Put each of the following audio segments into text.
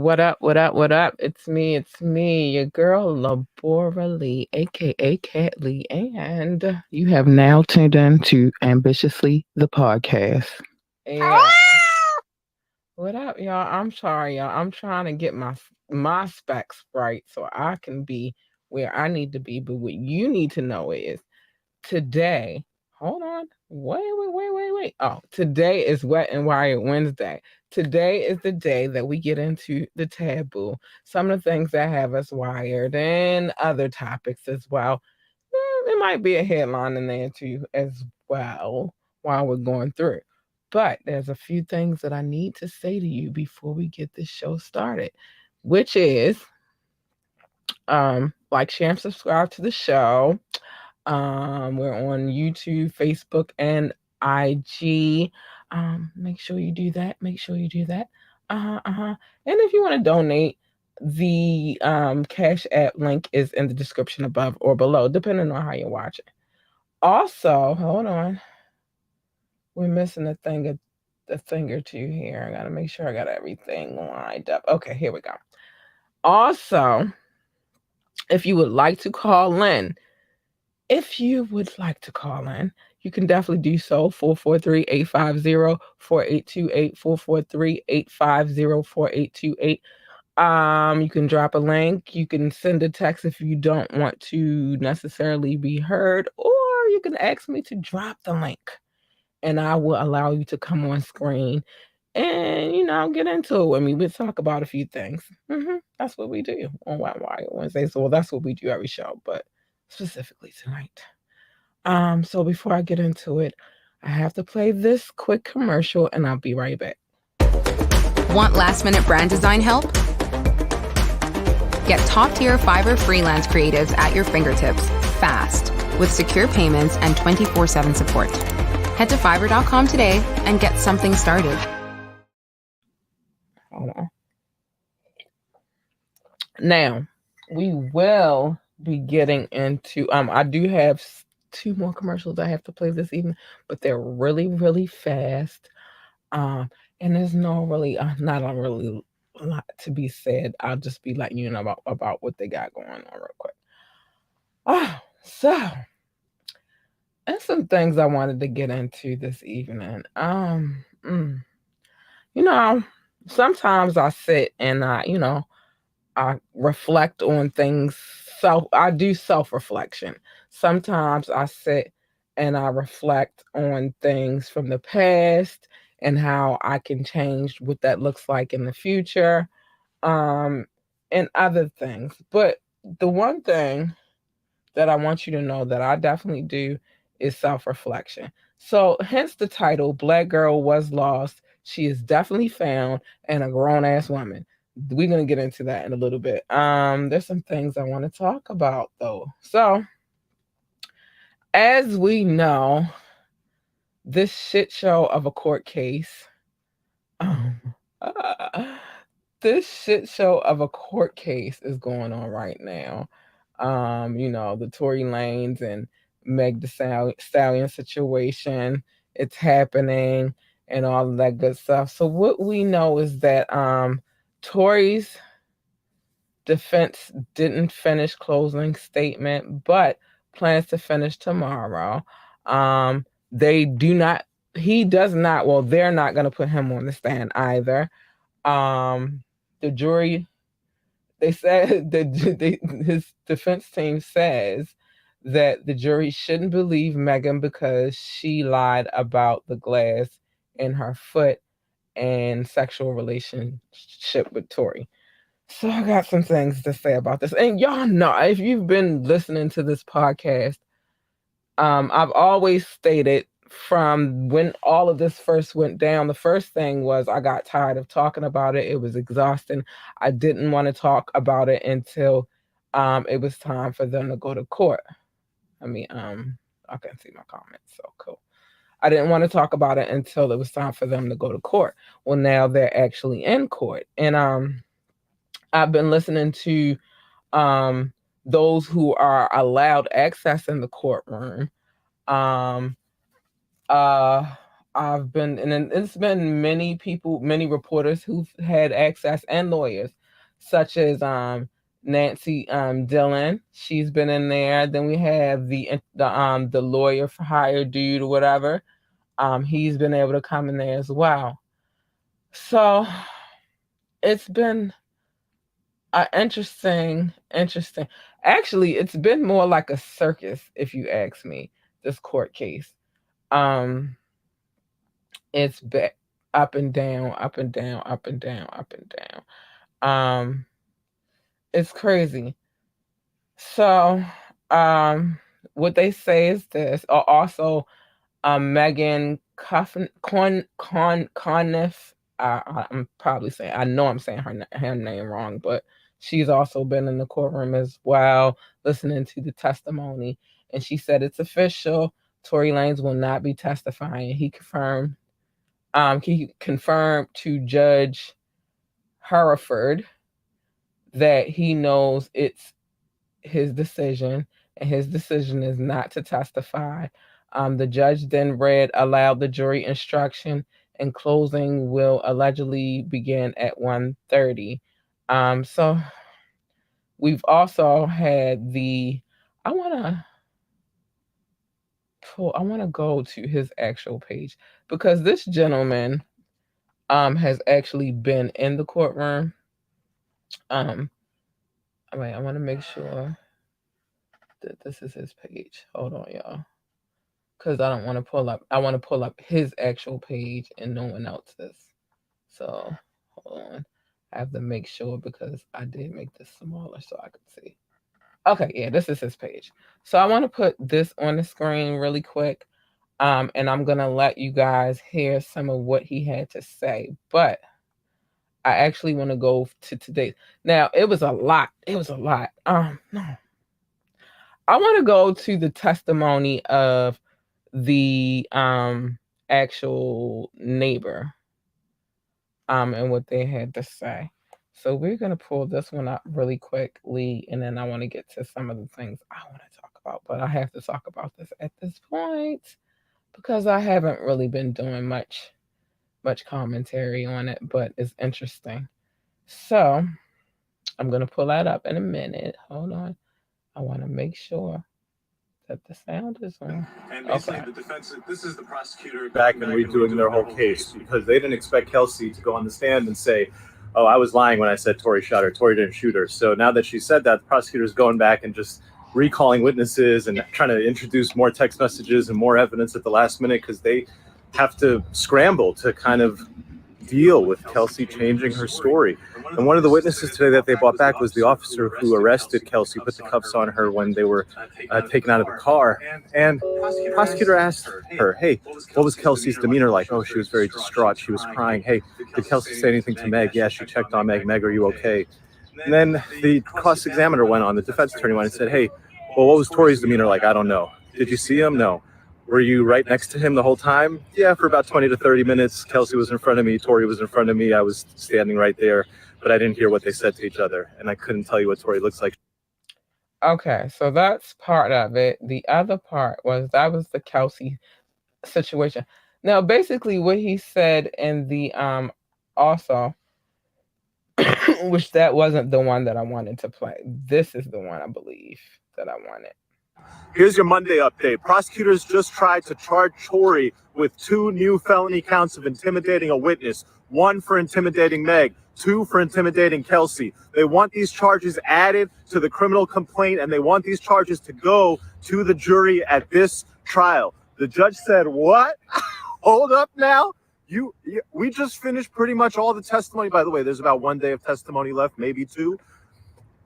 What up? What up? What up? It's me. It's me, your girl, Labora Lee, aka Cat Lee, and you have now tuned in to Ambitiously the podcast. Yeah. What up, y'all? I'm sorry, y'all. I'm trying to get my specs right so I can be where I need to be. But what you need to know is today. Hold on. Wait. Oh, today is Wet and Wired Wednesday. Today is the day that we get into the taboo, some of the things that have us wired, and other topics as well. It might be a headline in there too, as well, while we're going through. But there's a few things that I need to say to you before we get this show started, which is like, share, and subscribe to the show. We're on YouTube, Facebook, and IG. Make sure you do that. Make sure you do that. And if you want to donate, the Cash App link is in the description above or below, depending on how you're watching. Also, hold on. We're missing a thing or two here. I gotta make sure I got everything lined up. Okay, here we go. Also, if you would like to call in, if you would like to call in, you can definitely do so. 443-850-4828, 443-850-4828. You can drop a link. You can send a text if you don't want to necessarily be heard, or you can ask me to drop the link and I will allow you to come on screen and, get into it. I mean, we'll talk about a few things. That's what we do on Why Wednesday. So that's what we do every show, but specifically tonight. So before I get into it, I have to play this quick commercial and I'll be right back. Want last minute brand design help? Get top tier Fiverr freelance creatives at your fingertips fast with secure payments and 24/7 support. Head to fiverr.com today and get something started. Hold on. Now, we will be getting into I do have two more commercials I have to play this evening, but they're really, really fast. And there's no really not a really lot to be said. I'll just be letting you know about what they got going on real quick. So and some things I wanted to get into this evening. Sometimes I sit and I reflect on things. I do self-reflection. Sometimes I sit and I reflect on things from the past and how I can change what that looks like in the future, um, and other things. But the one thing that I want you to know that I definitely do is self-reflection. So hence the title, Black Girl Was Lost. She is definitely found and a grown-ass woman. We're gonna get into that in a little bit. There's some things I want to talk about though. So as we know, this shit show of a court case, um, this shit show of a court case is going on right now. The Tory Lanez and Meg the Stallion situation, it's happening and all of that good stuff. So what we know is that Tory's defense didn't finish closing statement, but plans to finish tomorrow. They do not, he does not, well, they're not going to put him on the stand either. The jury, they said that his defense team says that the jury shouldn't believe Megan because she lied about the glass in her foot and sexual relationship with Tory. So I got some things to say about this. And y'all know, if you've been listening to this podcast, I've always stated from when all of this first went down, the first thing was I got tired of talking about it. It was exhausting. I didn't want to talk about it until it was time for them to go to court. I mean, I can see my comments, so cool. I didn't want to talk about it until it was time for them to go to court. Well, now they're actually in court. And I've been listening to those who are allowed access in the courtroom. I've been, and then it's been many people, many reporters who've had access and lawyers, such as Nancy Dillon. She's been in there. Then we have the lawyer for hire dude or whatever. He's been able to come in there as well. So it's been interesting. Actually, it's been more like a circus, if you ask me. This court case. Um, it's been up and down, up and down, up and down, up and down. Um, it's crazy. So, um, what they say is this. Also, Megan Conniff. I'm probably saying. I know I'm saying her name wrong, but she's also been in the courtroom as well, listening to the testimony, and she said it's official. Tory Lanez will not be testifying. He confirmed to Judge Hereford that he knows it's his decision, and his decision is not to testify. The judge then read aloud the jury instruction, and closing will allegedly begin at 1:30. So we've also had the. I wanna I wanna go to his actual page because this gentleman has actually been in the courtroom. Um, I want to make sure that this is his page. Hold on, y'all. Because I don't want to pull up. I want to pull up his actual page and no one else's. So hold on. I have to make sure because I did make this smaller so I could see. Okay, yeah, this is his page. So I want to put this on the screen really quick. And I'm gonna let you guys hear some of what he had to say. But I actually want to go to today. Now it was a lot. It was a lot. No. I want to go to the testimony of the actual neighbor and what they had to say. So we're gonna pull this one up really quickly, and then I want to get to some of the things I want to talk about. But I have to talk about this at this point because I haven't really been doing much commentary on it, but it's interesting. So I'm gonna pull that up in a minute. Hold on. I want to make sure that the sound is on. And basically, okay. The defense, this is the prosecutor back and redoing their whole case because they didn't expect Kelsey to go on the stand and say, "Oh, I was lying when I said Tory shot her. Tory didn't shoot her." So now that she said that, the prosecutor's going back and just recalling witnesses and trying to introduce more text messages and more evidence at the last minute because they have to scramble to kind of deal with Kelsey changing her story. And one of the witnesses today that they brought back was the officer who arrested Kelsey, put the cuffs on her when they were taken out of the car. And the prosecutor asked her, "Hey, what was Kelsey's demeanor like?" "Oh, she was very distraught. She was crying." "Hey, did Kelsey say anything to Meg?" "Yeah, she checked on Meg. Meg, are you okay?" And then the cross-examiner went on, the defense attorney went and said, "Hey, well, what was Tory's demeanor like?" "I don't know." "Did you see him?" "No." "Were you right next to him the whole time?" "Yeah, for about 20 to 30 minutes. Kelsey was in front of me. Tory was in front of me. I was standing right there, but I didn't hear what they said to each other. And I couldn't tell you what Tory looks like." Okay, so that's part of it. The other part that was the Kelsey situation. Now, basically what he said in the also, which that wasn't the one that I wanted to play. This is the one I believe that I wanted. Here's your Monday update. Prosecutors just tried to charge Tory with 2 new felony counts of intimidating a witness. 1 for intimidating Meg, 2 for intimidating Kelsey. They want these charges added to the criminal complaint, and they want these charges to go to the jury at this trial. The judge said, "What? Hold up now. We just finished pretty much all the testimony." By the way, there's about 1 day of testimony left, maybe 2.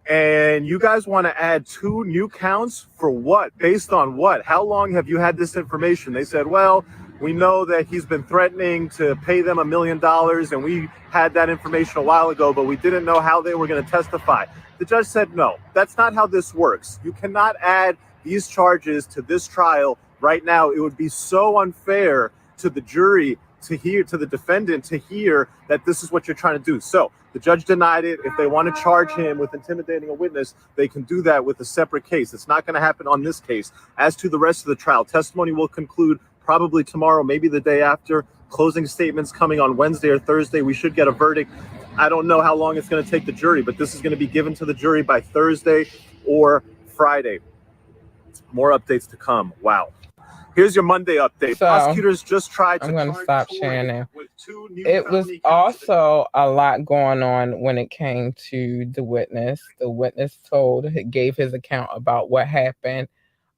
And you guys want to add 2 new counts for what? Based on what? How long have you had this information? They said, "Well, we know that he's been threatening to pay them $1 million, and we had that information a while ago, but we didn't know how they were going to testify." The judge said, "No, that's not how this works. You cannot add these charges to this trial right now. It would be so unfair to the jury to hear, to the defendant to hear that this is what you're trying to do." So the judge denied it. If they want to charge him with intimidating a witness, they can do that with a separate case. It's not going to happen on this case. As to the rest of the trial, testimony will conclude probably tomorrow, maybe the day after. Closing statements coming on Wednesday or Thursday. We should get a verdict. I don't know how long it's going to take the jury, but this is going to be given to the jury by Thursday or Friday. More updates to come. Wow. Here's your Monday update. So Prosecutors just tried to I'm going to charge stop sharing Tory now. with 2 new It was felony counts of also a lot going on when it came to the witness. The witness gave his account about what happened,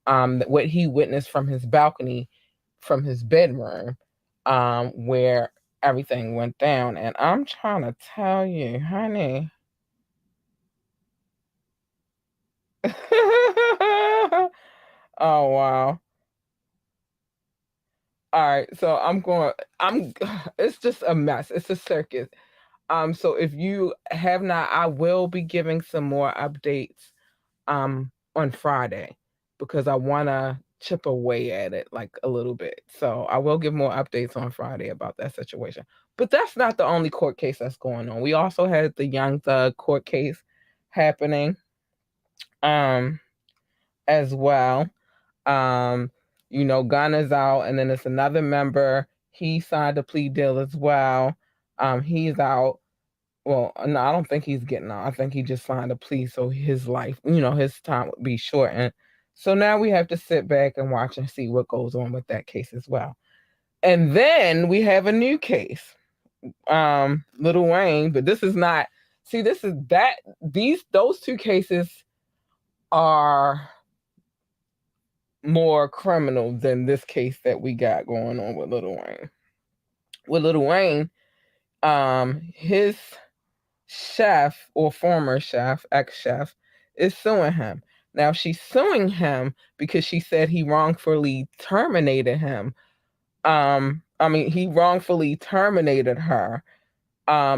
what he witnessed from his balcony, from his bedroom, where everything went down. And I'm trying to tell you, honey. Oh wow. All right, so I'm it's just a mess. It's a circus. So if you have not, I will be giving some more updates on Friday because I want to chip away at it like a little bit. So I will give more updates on Friday about that situation. But that's not the only court case that's going on. We also had the Young Thug court case happening um as well. Um, Gunna's out, and then it's another member. He signed a plea deal as well. He's out. Well, no, I don't think he's getting out. I think he just signed a plea, so his life, his time would be shortened. So now we have to sit back and watch and see what goes on with that case as well. And then we have a new case, Lil Wayne, but this is not. See, this is that. Those two cases are more criminal than this case that we got going on with Lil Wayne. With Lil Wayne, his chef or former chef, ex-chef, is suing him. Now she's suing him because she said he wrongfully terminated him. He wrongfully terminated her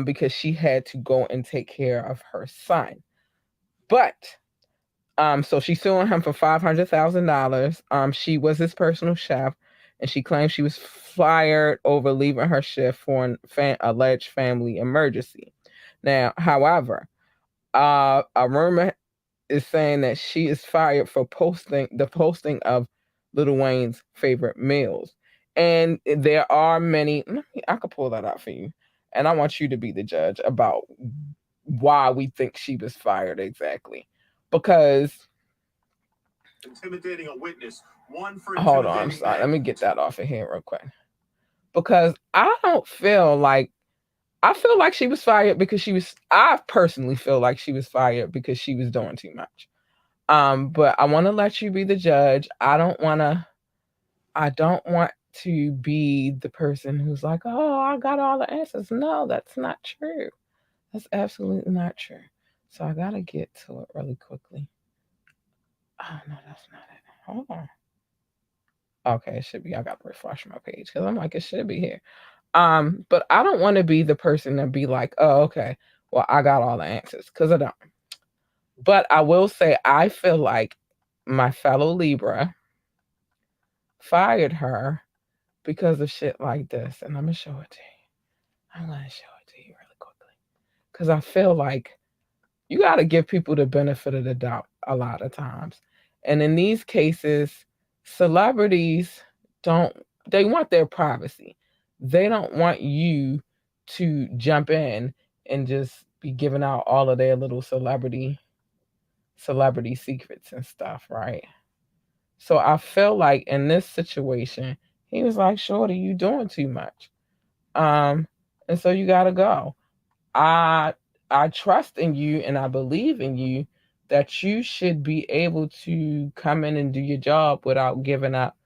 because she had to go and take care of her son. But so she's suing him for $500,000. She was his personal chef, and she claims she was fired over leaving her shift for an alleged family emergency. Now, however, a rumor is saying that she is fired for posting of Lil Wayne's favorite meals, and there are many. I could pull that out for you, and I want you to be the judge about why we think she was fired exactly, because intimidating a witness. One for hold on, I'm sorry. Let me get that off of here real quick. Because I feel like she was fired because I personally feel like she was fired because she was doing too much. But I want to let you be the judge. I don't want to be the person who's like, "Oh, I got all the answers." No, that's not true. That's absolutely not true. So I got to get to it really quickly. Oh, no, that's not it. Hold on. Okay, it should be. I got to refresh my page because I'm like, it should be here. But I don't want to be the person that be like, oh, okay, well, I got all the answers because I don't. But I will say, I feel like my fellow Libra fired her because of shit like this. And I'm going to show it to you. I'm going to show it to you really quickly because I feel like you got to give people the benefit of the doubt a lot of times. And in these cases, celebrities they want their privacy. They don't want you to jump in and just be giving out all of their little celebrity secrets and stuff, right? So I feel like in this situation, he was like, "Shorty, you doing too much." Um, and so you gotta go. I I trust in you and I believe in you that you should be able to come in and do your job without giving up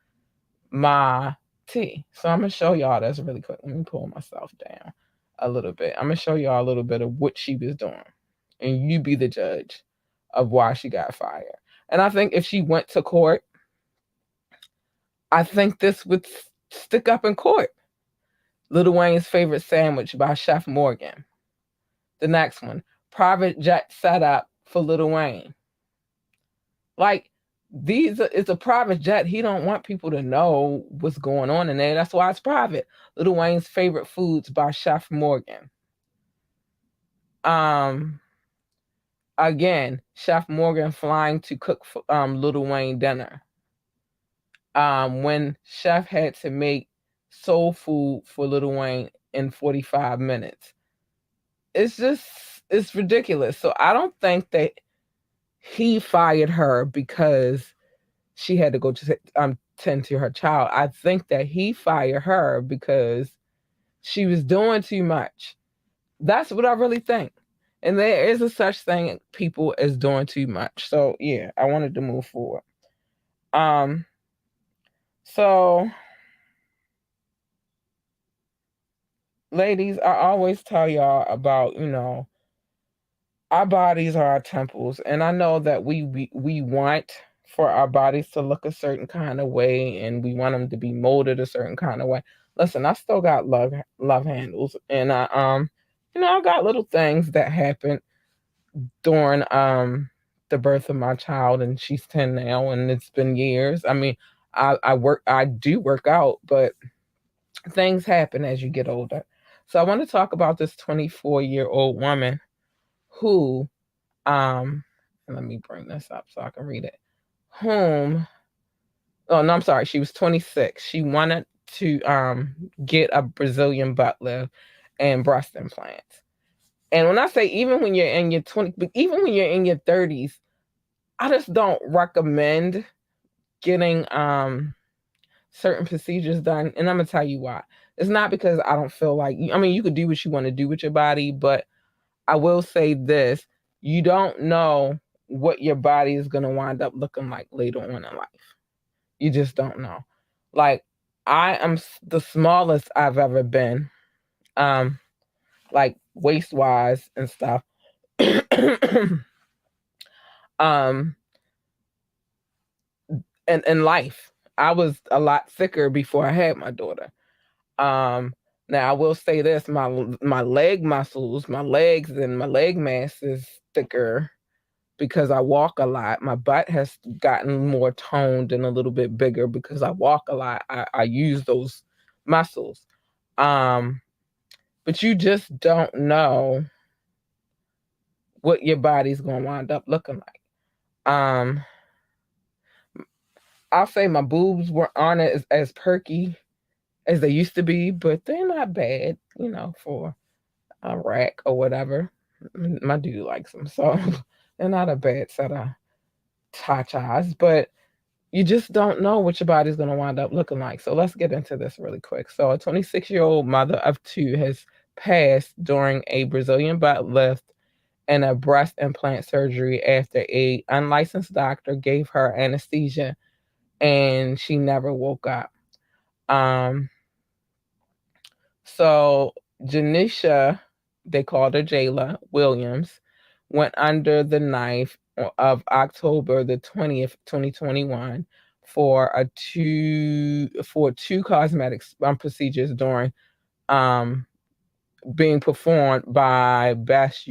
my tea. So I'm gonna show y'all this really quick. Let me pull myself down a little bit. I'm gonna show y'all a little bit of what she was doing. And you be the judge of why she got fired. And I think if she went to court, I think this would stick up in court. Lil Wayne's favorite sandwich by Chef Morgan. The next one, private jet set up for Lil Wayne. Like it's a private jet. He don't want people to know what's going on in there. That's why it's private. Lil Wayne's favorite foods by Chef Morgan. Um, Again, Chef Morgan flying to cook for Lil Wayne dinner. when Chef had to make soul food for Little Wayne in 45 minutes. It's just, it's ridiculous. So I don't think that he fired her because she had to go to tend to her child. I think that he fired her because she was doing too much. That's what I really think. And there is a such thing people as doing too much. So yeah, I wanted to move forward. Um so ladies, I always tell y'all about, our bodies are our temples, and I know that we want for our bodies to look a certain kind of way, and we want them to be molded a certain kind of way. Listen, I still got love handles, and I got little things that happen during the birth of my child, and she's 10 now, and it's been years. I mean, I do work out, but things happen as you get older. So I want to talk about this 24-year-old woman who um let me bring this up so I can read it. Whom Oh no, I'm sorry, she was 26. She wanted to get a Brazilian butt lift and breast implants. And when I say even when you're in your 20, but even when you're in your 30s, I just don't recommend getting certain procedures done. And I'm gonna tell you why. It's not because I don't feel like, I mean, you could do what you want to do with your body, but I will say this: you don't know what your body is gonna wind up looking like later on in life. You just don't know. Like, I am the smallest I've ever been, um, like waist wise and stuff. um, and in life, I was a lot thicker before I had my daughter. Um, Now I will say this: my leg muscles, my legs, and my leg mass is thicker because I walk a lot. My butt has gotten more toned and a little bit bigger because I walk a lot. I use those muscles. Um, but you just don't know what your body's gonna wind up looking like. Um, I'll say my boobs aren't as perky as they used to be, but they're not bad, for a rack or whatever. My dude likes them, so they're not a bad set of cha-chas, but you just don't know what your body's going to wind up looking like. So let's get into this really quick. So a 26-year-old mother of two has passed during a Brazilian butt lift and a breast implant surgery after a unlicensed doctor gave her anesthesia and she never woke up. Um, so Janisha, they called her Jayla Williams, went under the knife of October the 20th, 2021 for two cosmetics procedures during um being performed by Best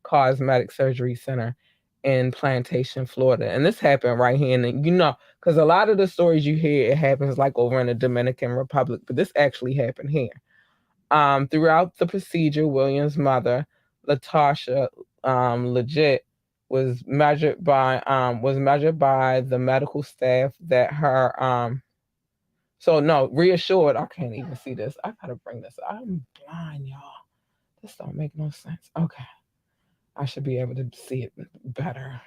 Cosmetic Surgery Center in Plantation, Florida. And this happened right here because a lot of the stories you hear, it happens like over in the Dominican Republic, but this actually happened here. Throughout the procedure, William's mother, Latasha, legit was measured by the medical staff that her so no, reassured. I can't even see this. I gotta bring this. I'm blind, y'all. This don't make no sense. Okay, I should be able to see it better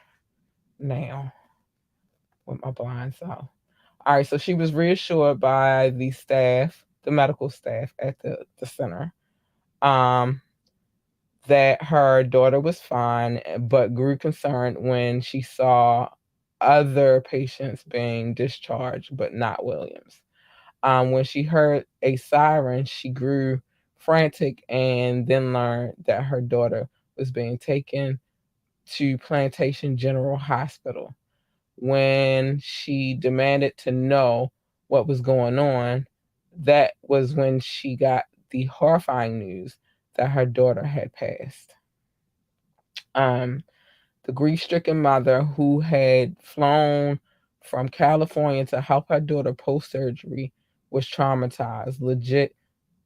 now with my blind self. All right, so she was reassured by the staff, the medical staff at the center. Um, that her daughter was fine, but grew concerned when she saw other patients being discharged, but not Williams. When she heard a siren, she grew frantic and then learned that her daughter was being taken to Plantation General Hospital. When she demanded to know what was going on, that was when she got the horrifying news that her daughter had passed. Um, the grief stricken mother who had flown from California to help her daughter post surgery was traumatized. Legit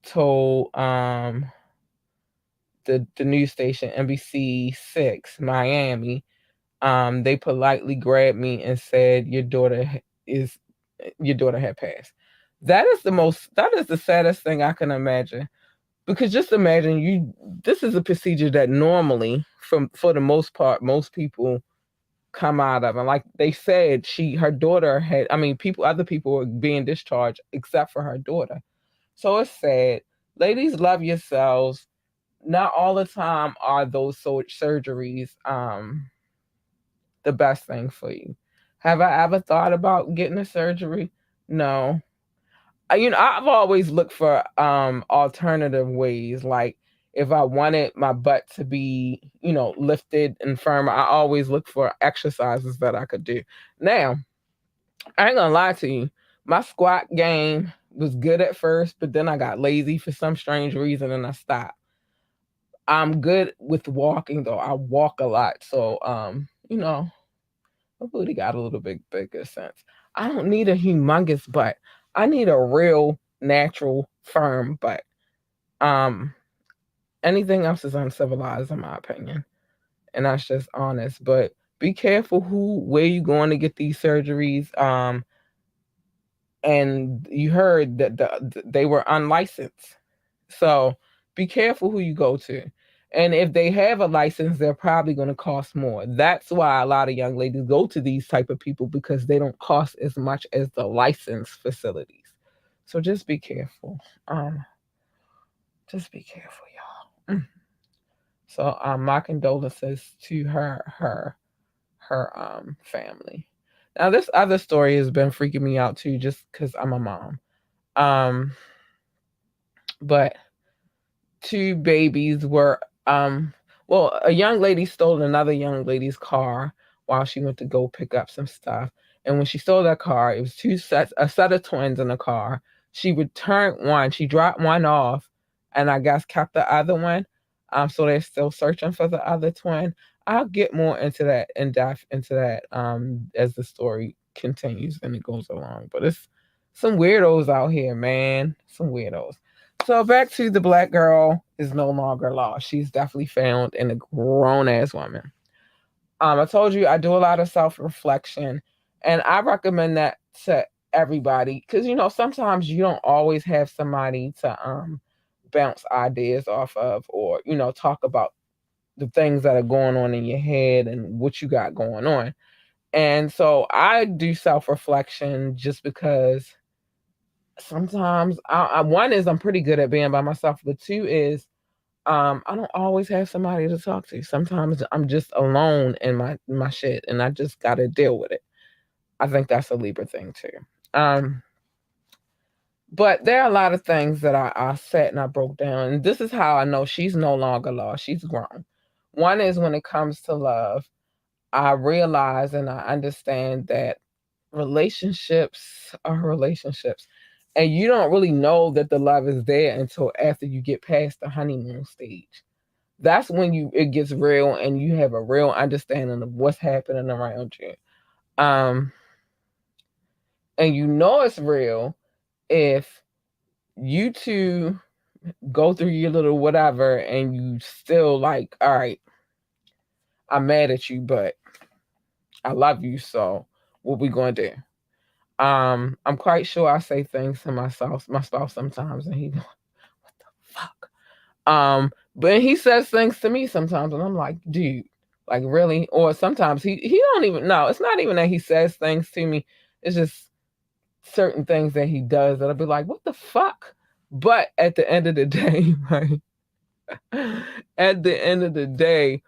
told the news station NBC 6 Miami, they politely grabbed me and said, "Your daughter is your daughter had passed. That is the saddest thing I can imagine. Because just imagine this is a procedure that normally, for the most part, most people come out of. And like they said, her daughter had, I mean, other people were being discharged except for her daughter. So it's sad. Ladies, love yourselves. Not all the time are those surgeries the best thing for you. Have I ever thought about getting a surgery? No. I've always looked for alternative ways. Like if I wanted my butt to be, lifted and firm, I always look for exercises that I could do. Now, I ain't gonna lie to you. My squat game was good at first, but then I got lazy for some strange reason and I stopped. I'm good with walking though. I walk a lot. So my booty got a little bit bigger since. I don't need a humongous butt. I need a real, natural, firm butt. Um, Anything else is uncivilized in my opinion, and that's just honest. But be careful where you going to get these surgeries. And you heard that they were unlicensed, so be careful who you go to. And if they have a license, they're probably going to cost more. That's why a lot of young ladies go to these type of people, because they don't cost as much as the licensed facilities. So just be careful. Um, just be careful, y'all. So my condolences to her family. Now this other story has been freaking me out too, just because I'm a mom. Um, but two babies were well, a young lady stole another young lady's car while she went to go pick up some stuff. And when she stole that car, it was a set of twins in the car. She returned one, she dropped one off, and I guess kept the other one. So they're still searching for the other twin. I'll get more into that, in depth into that, as the story continues and it goes along. But it's some weirdos out here, man. Some weirdos. So back to the black girl is no longer lost. She's definitely found, in a grown ass woman. I told you I do a lot of self reflection, and I recommend that to everybody, because sometimes you don't always have somebody to bounce ideas off of, or talk about the things that are going on in your head and what you got going on. And so I do self reflection just because sometimes one is I'm pretty good at being by myself, but two is I don't always have somebody to talk to. Sometimes I'm just alone in my shit, and I just got to deal with it. I think that's a Libra thing too. Um, but there are a lot of things that I sat and I broke down, and this is how I know she's no longer lost. She's grown. One is when it comes to love, I realize and I understand that relationships are relationships. And you don't really know that the love is there until after you get past the honeymoon stage. That's when it gets real and you have a real understanding of what's happening around you. Um, and it's real if you two go through your little whatever and you still like, all right, I'm mad at you, but I love you, so what we gonna do? I'm quite sure I say things to my spouse sometimes, and he, what the fuck? But he says things to me sometimes, and I'm like, dude, like really? Or sometimes he don't even know. It's not even that he says things to me. It's just certain things that he does that I'll be like, what the fuck? But at the end of the day, right? At the end of the day,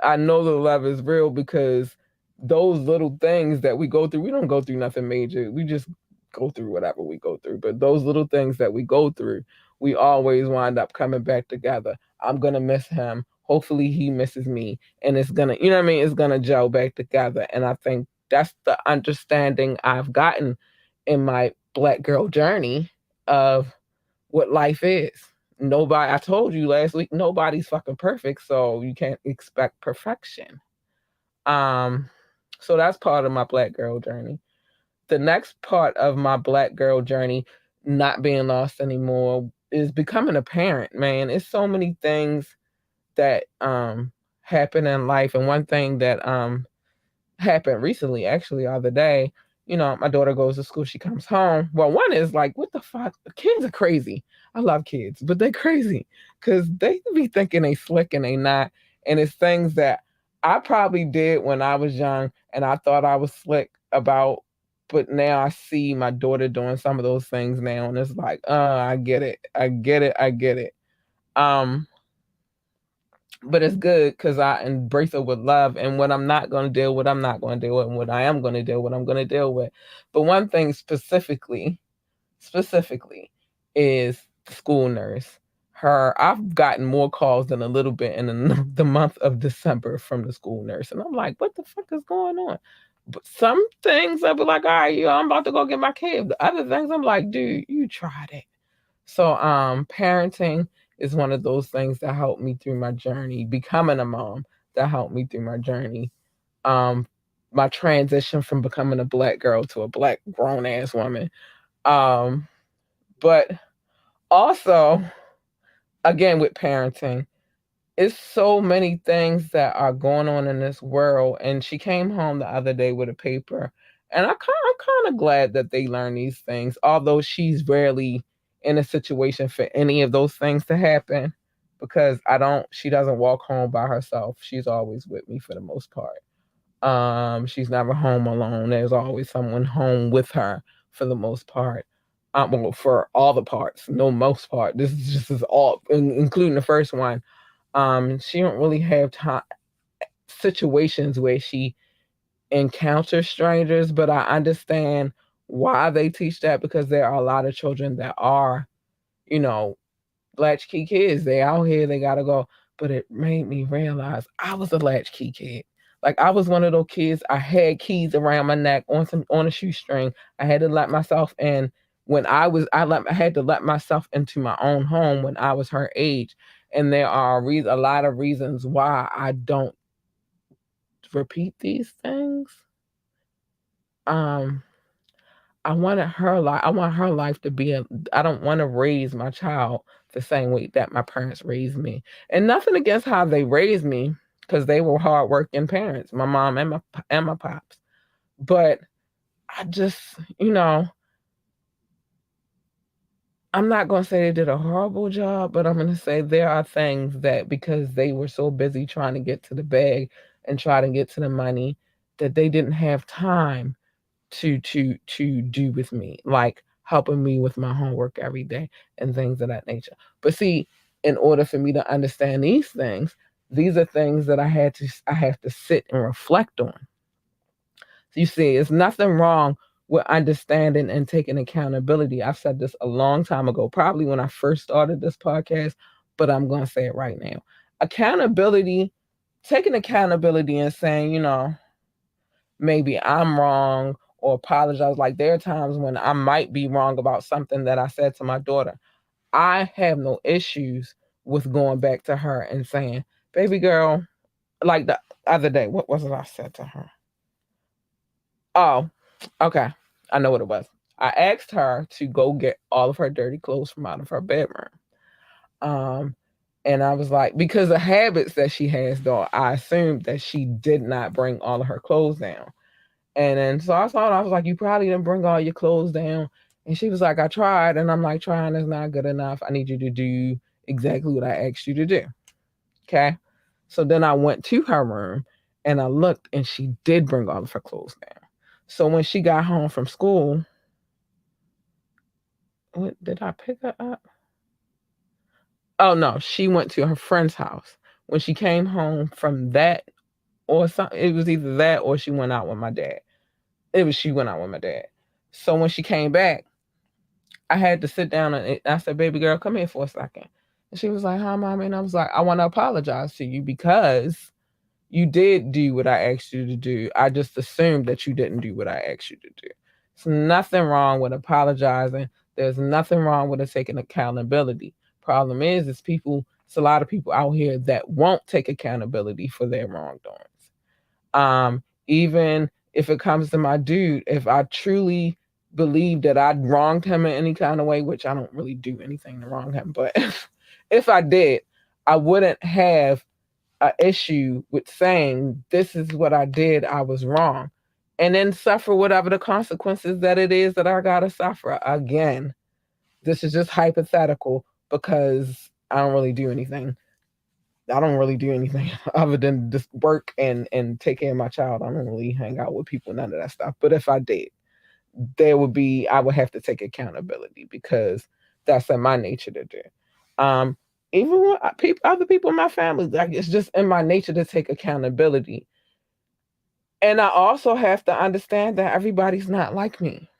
I know the love is real, because those little things that we go through, we don't go through nothing major. We just go through whatever we go through. But those little things that we go through, we always wind up coming back together. I'm going to miss him. Hopefully he misses me. And it's going to, it's going to gel back together. And I think that's the understanding I've gotten in my black girl journey of what life is. I told you last week, nobody's fucking perfect, so you can't expect perfection. Um, so that's part of my black girl journey. The next part of my black girl journey, not being lost anymore, is becoming a parent, man. It's so many things that happen in life. And one thing that happened recently, actually the other day, my daughter goes to school, she comes home. Well, one is like, what the fuck? Kids are crazy. I love kids, but they crazy because they be thinking they slick and they not. And it's things that I probably did when I was young and I thought I was slick about, but now I see my daughter doing some of those things now, and it's like, I get it. I get it. I get it. Um, but it's good because I embrace it with love. And what I'm not going to deal with, I'm not going to deal with. And what I am going to deal with, I'm going to deal with. But one thing specifically, is the school nurse. I've gotten more calls than a little bit in the month of December from the school nurse. And I'm like, what the fuck is going on? But some things I'll be like, all right, I'm about to go get my kid. The other things I'm like, dude, you tried it. So parenting is one of those things that helped me through my journey. Becoming a mom, that helped me through my journey. Um my transition from becoming a black girl to a black grown ass woman. Um but also, again, with parenting, it's so many things that are going on in this world. And she came home the other day with a paper, and I'm kind of glad that they learn these things. Although she's rarely in a situation for any of those things to happen, because I don't. She doesn't walk home by herself. She's always with me for the most part. She's never home alone. There's always someone home with her for the most part. Well, for all the parts, no most part. This is just is all, including the first one. She don't really have time situations where she encounters strangers, but I understand why they teach that, because there are a lot of children that are, you know, latchkey kids. They out here, they gotta go. But it made me realize I was a latchkey kid. Like, I was one of those kids. I had keys around my neck on a shoestring. I had to let myself in when I had to let myself into my own home when I was her age. And there are a lot of reasons why I don't repeat these things. Um, I want her life to be I don't want to raise my child the same way that my parents raised me. And nothing against how they raised me, because they were hardworking parents, my mom and my pops. But I just, you know, I'm not going to say they did a horrible job, but I'm going to say there are things that, because they were so busy trying to get to the bag and try to get to the money, that they didn't have time to do with me, like helping me with my homework every day and things of that nature. But see, in order for me to understand these things, these are things that I have to sit and reflect on. So you see, it's nothing wrong with understanding and taking accountability. I've said this a long time ago, probably when I first started this podcast, but I'm going to say it right now. Accountability, taking accountability and saying, maybe I'm wrong, or apologize. Like, there are times when I might be wrong about something that I said to my daughter. I have no issues with going back to her and saying, baby girl, like the other day, what was it I said to her? Oh, okay. I know what it was. I asked her to go get all of her dirty clothes from out of her bedroom. Um, and I was like, because the habits that she has, though, I assumed that she did not bring all of her clothes down. And then so I saw it, I was like, you probably didn't bring all your clothes down. And she was like, I tried. And I'm like, trying is not good enough. I need you to do exactly what I asked you to do. Okay. So then I went to her room and I looked, and she did bring all of her clothes down. So when she got home from school, what, did I pick her up? Oh no, she went to her friend's house. When she came home from that, or something, it was either that or she went out with my dad. She went out with my dad. So when she came back, I had to sit down, and I said, baby girl, come here for a second. And she was like, hi, mommy. And I was like, I want to apologize to you because you did do what I asked you to do. I just assumed that you didn't do what I asked you to do. There's nothing wrong with apologizing. There's nothing wrong with it taking accountability. Problem is it's a lot of people out here that won't take accountability for their wrongdoings. Even if it comes to my dude, if I truly believe that I'd wronged him in any kind of way, which I don't really do anything to wrong him, but if I did, I wouldn't have an issue with saying, this is what I did, I was wrong. and then suffer whatever the consequences that it is that I gotta suffer. Again, this is just hypothetical because I don't really do anything. I don't really do anything other than just work and take care of my child. I don't really hang out with people, none of that stuff. But if I did, there would be I would have to take accountability because that's in my nature to do. Um, Even with other people in my family, like it's just in my nature to take accountability. And I also have to understand that everybody's not like me.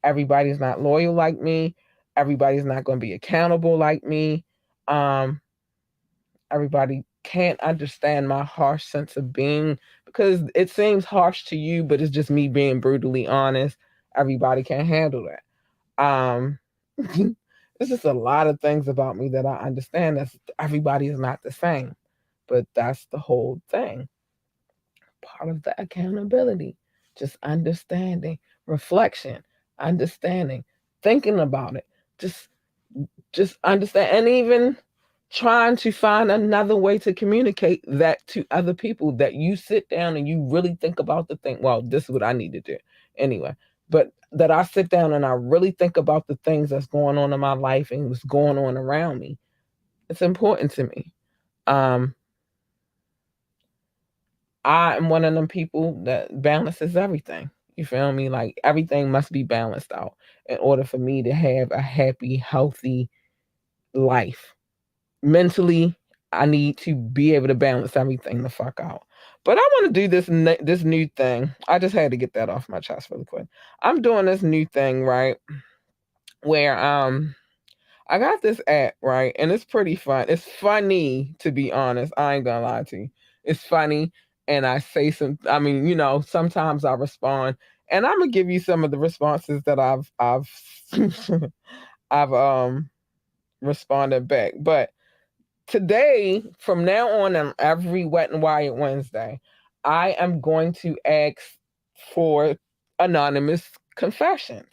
Everybody's not loyal like me. Everybody's not going to be accountable like me. Um, Everybody can't understand my harsh sense of being because it seems harsh to you, but it's just me being brutally honest. Everybody can't handle that. There's just a lot of things about me that I understand that everybody is not the same, but that's the whole thing. Part of the accountability, just understanding, reflection, understanding, thinking about it, just just understand, and even trying to find another way to communicate that to other people, that you sit down and you really think about the thing. Well, this is what I need to do anyway, but that I sit down and I really think about the things that's going on in my life and what's going on around me. It's important to me. um I am one of them people that balances everything. You feel me? Like everything must be balanced out in order for me to have a happy, healthy life. Mentally, I need to be able to balance everything the fuck out. But I want to do this new thing. I just had to get that off my chest really quick. I'm doing this new thing, right? Where I got this app, right? And it's pretty fun. It's funny, to be honest. I ain't gonna lie to you. It's funny. And I say I mean, sometimes I respond. And I'm gonna give you some of the responses that I've I've responded back. But today, from now on every Wet and Wired Wednesday, I am going to ask for anonymous confessions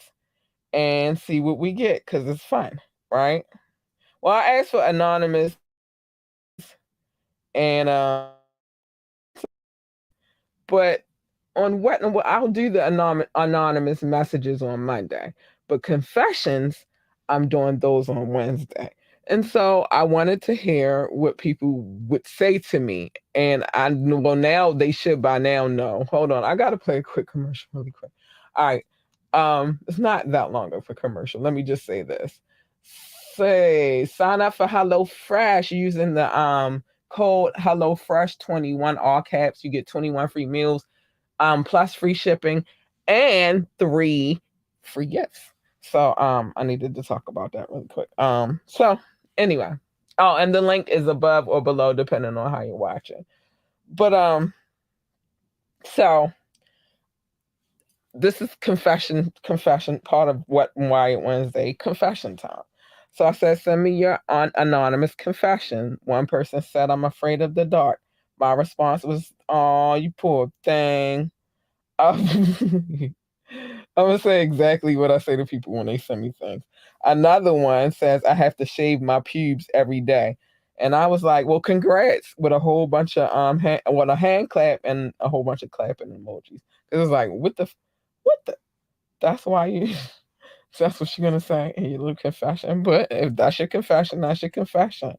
and see what we get because it's fun, right? Well, I asked for anonymous, and but on what I'll do the anonymous messages on Monday, but confessions I'm doing those on Wednesday. And so I wanted to hear what people would say to me, and well, now they should by now know. Hold on, I got to play a quick commercial really quick. All right, it's not that long of a commercial. Let me just say this: say sign up for HelloFresh using the code HelloFresh 21, all caps. You get 21 free meals, plus free shipping and 3 free gifts. So I needed to talk about that really quick. So anyway. Oh, and the link is above or below depending on how you're watching. But so this is confession part of what Wired Wednesday confession time. So I said, send me your anonymous confession. One person said, I'm afraid of the dark. My response was, oh, you poor thing. I'm gonna say exactly what I say to people when they send me things. Another one says I have to shave my pubes every day, and I was like, "Well, congrats!" with a whole bunch of a hand clap and a whole bunch of clapping emojis. It was like, what the? That's why you. That's what you're gonna say in your little confession. But if that's your confession, that's your confession.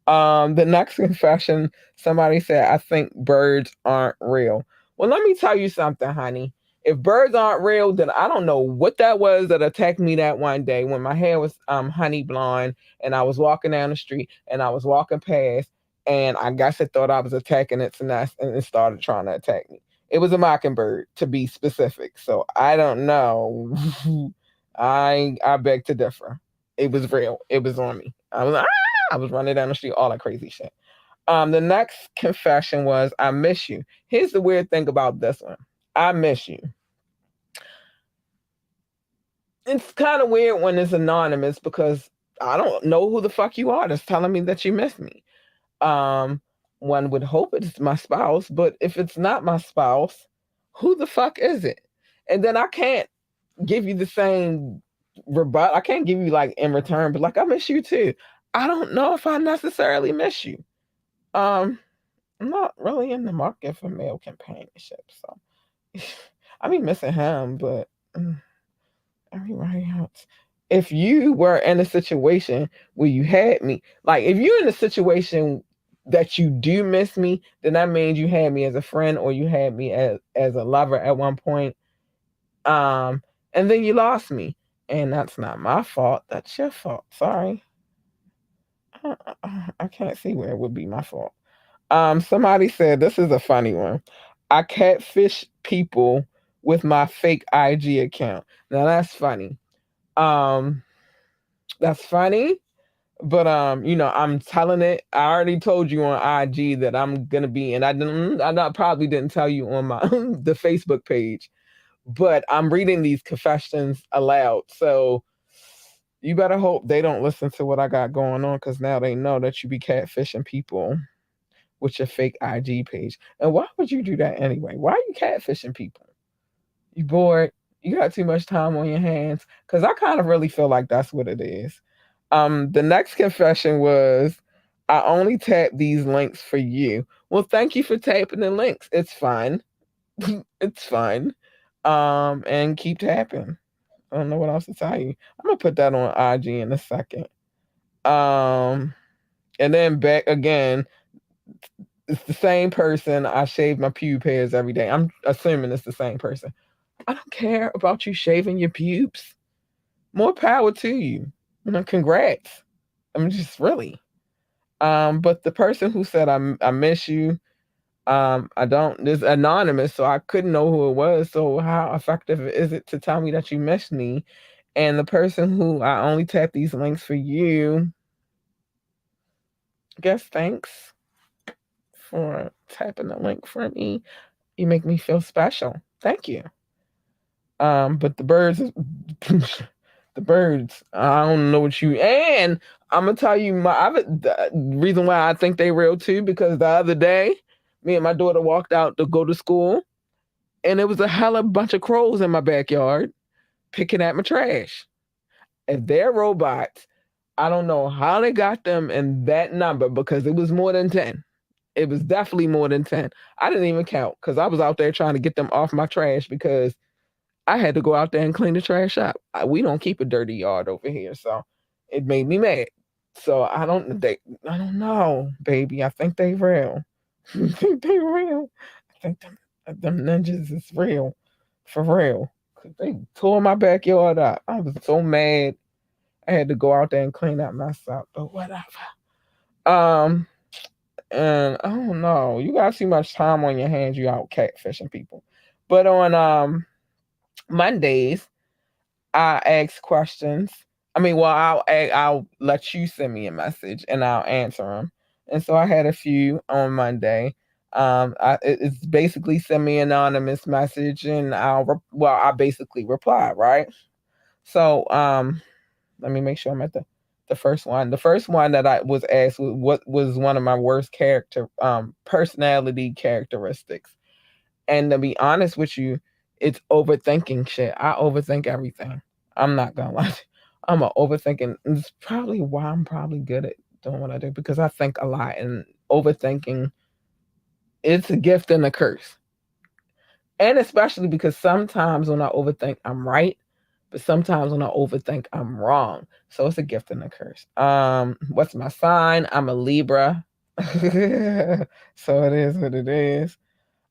The next confession, somebody said, I think birds aren't real. Well, let me tell you something, honey. If birds aren't real, then I don't know what that was that attacked me that one day when my hair was honey blonde and I was walking down the street and I was walking past and I guess it thought I was attacking its nest and it started trying to attack me. It was a mockingbird to be specific. So I don't know. I beg to differ. It was real. It was on me. I was running down the street, all that crazy shit. The next confession was, I miss you. Here's the weird thing about this one. I miss you. It's kind of weird when it's anonymous because I don't know who the fuck you are that's telling me that you miss me. Um, One would hope it's my spouse, but if it's not my spouse, who the fuck is it? And then I can't give you the same rebut. I can't give you like in return, but like I miss you too. I don't know if I necessarily miss you. Um, I'm not really in the market for male companionship, so I be missing him, but mm, everybody else. If you were in a situation where you had me, like if you're in a situation that you do miss me, then that means you had me as a friend or you had me as a lover at one point. Um, and then you lost me. And that's not my fault. That's your fault. Sorry. I can't see where it would be my fault. Somebody said this is a funny one. I catfish people with my fake IG account. Now that's funny. Um, that's funny, but I'm telling it. I already told you on IG that I'm gonna be, and I didn't. I not, probably didn't tell you on my the Facebook page, but I'm reading these confessions aloud. So you better hope they don't listen to what I got going on, because now they know that you be catfishing people with your fake IG page. And why would you do that anyway? Why are you catfishing people? You bored? You got too much time on your hands? Because I kind of really feel like that's what it is. The next confession was, I only tap these links for you. Well, thank you for tapping the links. It's fine. It's fine. And keep tapping. I don't know what else to tell you. I'm gonna put that on IG in a second. Um, and then back again, it's the same person. I shave my pube hairs every day. I'm assuming it's the same person. I don't care about you shaving your pubes. More power to you. Congrats. I'm just really. But the person who said I miss you, I don't. This anonymous, so I couldn't know who it was. So how effective is it to tell me that you miss me? And the person who I only tap these links for you, guess thanks for tapping the link for me. You make me feel special. Thank you. But the birds, the birds. I don't know what you. And I'm gonna tell you the reason why I think they real too, because the other day, me and my daughter walked out to go to school, and it was a hella bunch of crows in my backyard picking at my trash. If they're robots, I don't know how they got them in that number, because it was more than 10. It was definitely more than 10. I didn't even count because I was out there trying to get them off my trash, because I had to go out there and clean the trash up. We don't keep a dirty yard over here, so it made me mad. So I don't know, baby. I think they real. I think they real. I think them ninjas is real, for real. 'Cause they tore my backyard up. I was so mad. I had to go out there and clean up myself, but whatever. Um, and I don't know. You got too much time on your hands. You out catfishing people. But on Mondays, I ask questions. I mean, well, I'll let you send me a message and I'll answer them. And so I had a few on Monday. It's basically send me an anonymous message and I basically reply, right? So let me make sure I'm at the first one. The first one that I was asked was what was one of my worst personality characteristics. And to be honest with you, it's overthinking shit. I overthink everything. I'm not gonna lie. I'm a overthinking. It's probably why I'm probably good at doing what I do, because I think a lot, and overthinking, it's a gift and a curse. And especially because sometimes when I overthink, I'm right, but sometimes when I overthink, I'm wrong. So it's a gift and a curse. What's my sign? I'm a Libra. So it is what it is.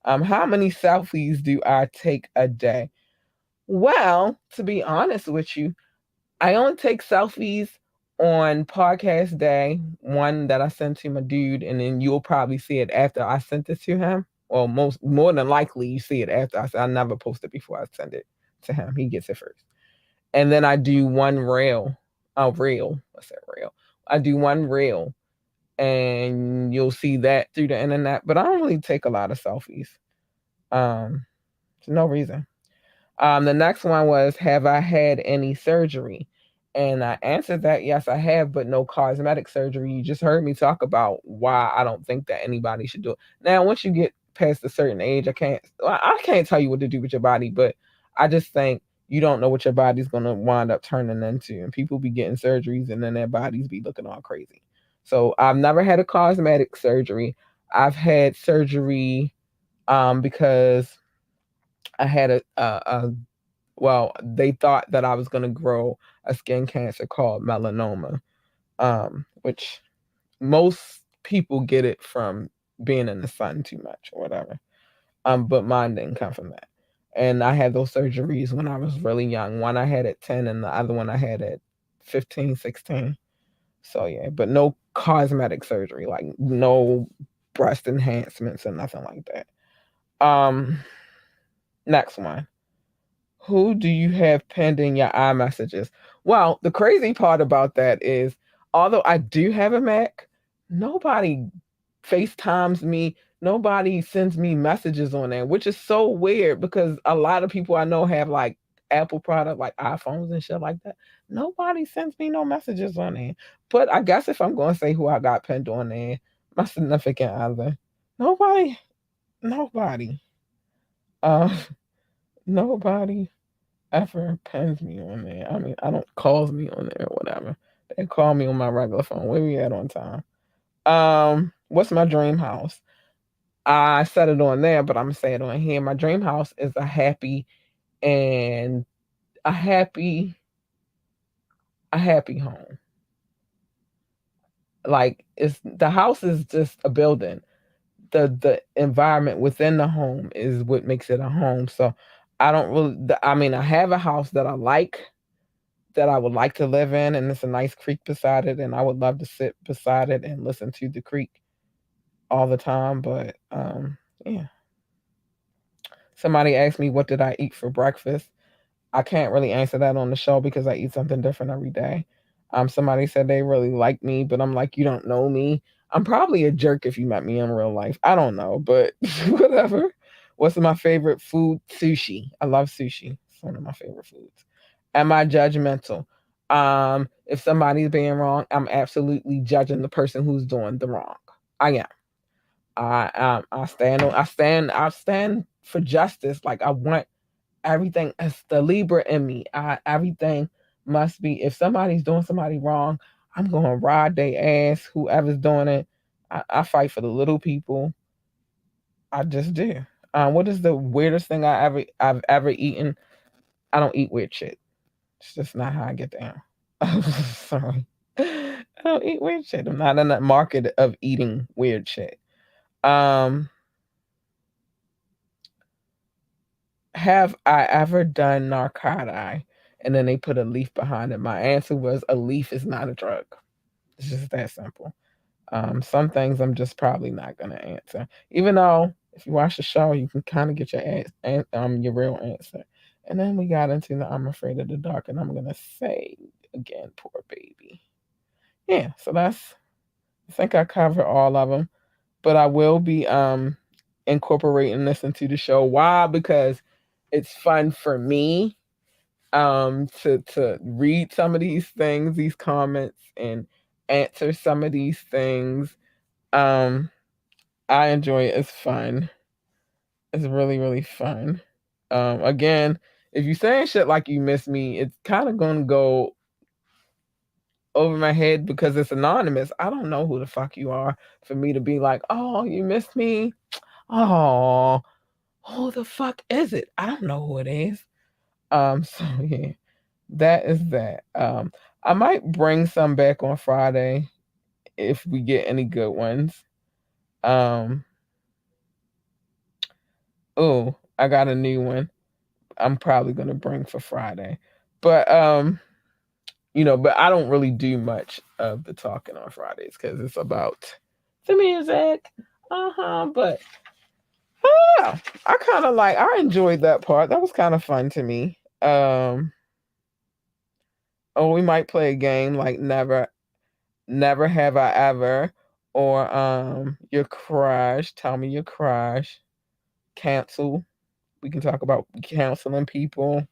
How many selfies do I take a day? Well, to be honest with you, I only take selfies on podcast day, one that I sent to my dude, and then you'll probably see it after I sent it to him. Or more than likely you see it after I never post it before I send it to him. He gets it first. And then I do one reel. Oh, reel. What's that reel? I do one reel, and you'll see that through the internet. But I don't really take a lot of selfies. For no reason. The next one was, have I had any surgery? And I answered that yes, I have, but no cosmetic surgery. You just heard me talk about why I don't think that anybody should do it. Now, once you get past a certain age, I can't tell you what to do with your body, but I just think you don't know what your body's gonna wind up turning into. And people be getting surgeries and then their bodies be looking all crazy. So I've never had a cosmetic surgery. I've had surgery because I had a well, they thought that I was gonna grow a skin cancer called melanoma, which most people get it from being in the sun too much or whatever. But mine didn't come from that. And I had those surgeries when I was really young. One I had at 10 and the other one I had at 15, 16. So yeah, but no cosmetic surgery, like no breast enhancements or nothing like that. Um, Next one. Who do you have pending your iMessages? Well, the crazy part about that is, although I do have a Mac, nobody FaceTimes me. Nobody sends me messages on there, which is so weird because a lot of people I know have like Apple product, like iPhones and shit like that. Nobody sends me no messages on there. But I guess if I'm going to say who I got pinned on there, my significant other. Nobody, nobody, uh, nobody ever pins me on there. I mean, I don't calls me on there or whatever. They call me on my regular phone. Where we at on time? What's my dream house? I said it on there, but I'm gonna say it on here. My dream house is and a happy a happy home. Like it's the house is just a building. The environment within the home is what makes it a home. So I don't really. I mean, I have a house that I like, that I would like to live in, and it's a nice creek beside it, and I would love to sit beside it and listen to the creek all the time. But yeah. Somebody asked me what did I eat for breakfast. I can't really answer that on the show because I eat something different every day. Somebody said they really like me, but I'm like, you don't know me. I'm probably a jerk if you met me in real life. I don't know, but whatever. What's my favorite food? Sushi. I love sushi. It's one of my favorite foods. Am I judgmental? If somebody's being wrong, I'm absolutely judging the person who's doing the wrong. I am. I stand for justice. Like I want everything. It's the Libra in me. Everything must be. If somebody's doing somebody wrong, I'm gonna ride their ass. Whoever's doing it, I fight for the little people. I just do. What is the weirdest thing I've ever eaten? I don't eat weird shit. It's just not how I get down. I'm sorry. I don't eat weird shit. I'm not in that market of eating weird shit. Um, have I ever done narcotic? And then they put a leaf behind it. My answer was a leaf is not a drug. It's just that simple. Some things I'm just probably not gonna answer. Even though if you watch the show, you can kind of get your real answer. And then we got into the I'm afraid of the dark, and I'm gonna say again, poor baby. Yeah, so that's I think I covered all of them, but I will be incorporating this into the show. Why? Because it's fun for me to read some of these things, these comments, and answer some of these things. Um I enjoy it. It's fun. It's really, really fun. Again, if you saying shit like you miss me, it's kind of gonna go over my head because it's anonymous. I don't know who the fuck you are for me to be like, oh, you missed me. Oh, who the fuck is it? I don't know who it is. So yeah, that is that. I might bring some back on Friday if we get any good ones. Um, oh, I got a new one. I'm probably gonna bring for Friday. But but I don't really do much of the talking on Fridays because it's about the music. But I kind of I enjoyed that part. That was kind of fun to me. Oh, we might play a game like never have I ever, or your crush. Tell me your crush. Cancel. We can talk about canceling people.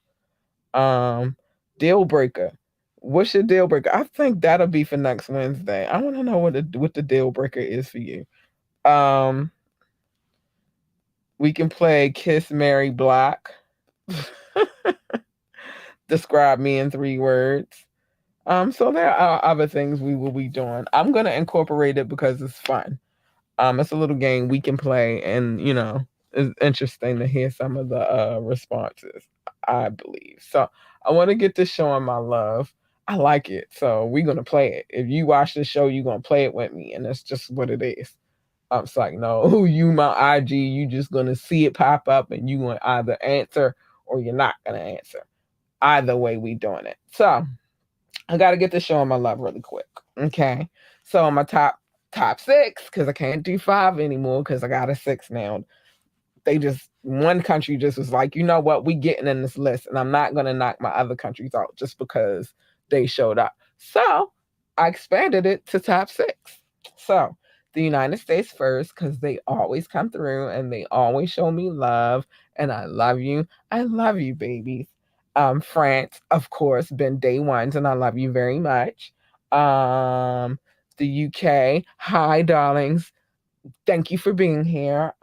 Um, Deal breaker. What's your deal breaker? I think that'll be for next Wednesday. I want to know what the deal breaker is for you. Um, we can play Kiss Mary Black. Describe me in 3 words. So there are other things we will be doing. I'm gonna incorporate it because it's fun. It's a little game we can play, and it's interesting to hear some of the responses, I believe. So I want to get to showing my love. I like it. So we're going to play it. If you watch the show, you're going to play it with me. And that's just what it is. It's like, no, you my IG, you just going to see it pop up and you going to either answer or you're not going to answer. Either way, we doing it. So I got to get to showing my love really quick. Okay. So my top six, because I can't do five anymore because I got a six now. They just one country just was like, you know what, we getting in this list, and I'm not gonna knock my other countries out just because they showed up. So I expanded it to top six. So the United States first, because they always come through and they always show me love, and I love you. I love you, babies. France, of course, been day ones, and I love you very much. Um, the UK, hi, darlings. Thank you for being here.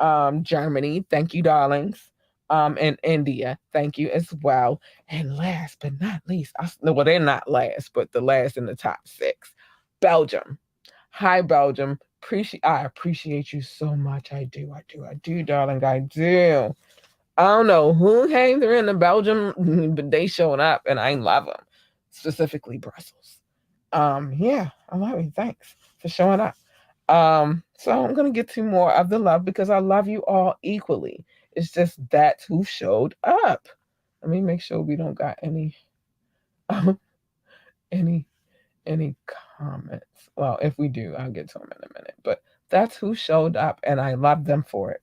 Germany, thank you, darlings. And India, thank you as well. And last but not least, no, well, they're not last, but the last in the top six, Belgium. Hi, Belgium. I appreciate you so much. I do, darling. I do. I don't know who came through in the Belgium, but they showed up, and I love them. Specifically, Brussels. Yeah, I love you. Thanks for showing up. So I'm gonna get to more of the love because I love you all equally. It's just that's who showed up. Let me make sure we don't got um, any any comments. Well, if we do, I'll get to them in a minute. But that's who showed up, and I love them for it.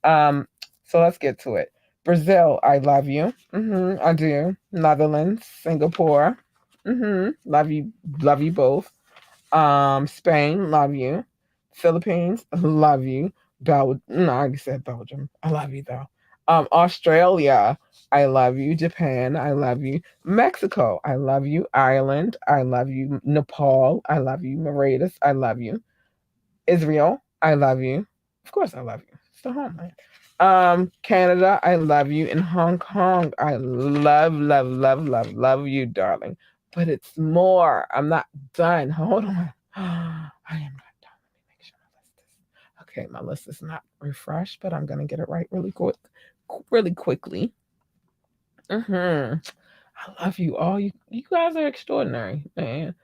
Um, so let's get to it. Brazil, I love you. I do. Netherlands, Singapore, love you both. Spain, love you. Philippines, love you. No, I already said Belgium. I love you though. Australia, I love you. Japan, I love you. Mexico, I love you. Ireland, I love you. Nepal, I love you. Mauritius, I love you. Israel, I love you. Of course, I love you. It's the homeland. Canada, I love you. In Hong Kong, I love you, darling. But it's more. I'm not done. Hold on. I am not done. Let me make sure my list is okay. My list is not refreshed, but I'm gonna get it right really quickly. I love you all. You guys are extraordinary, man.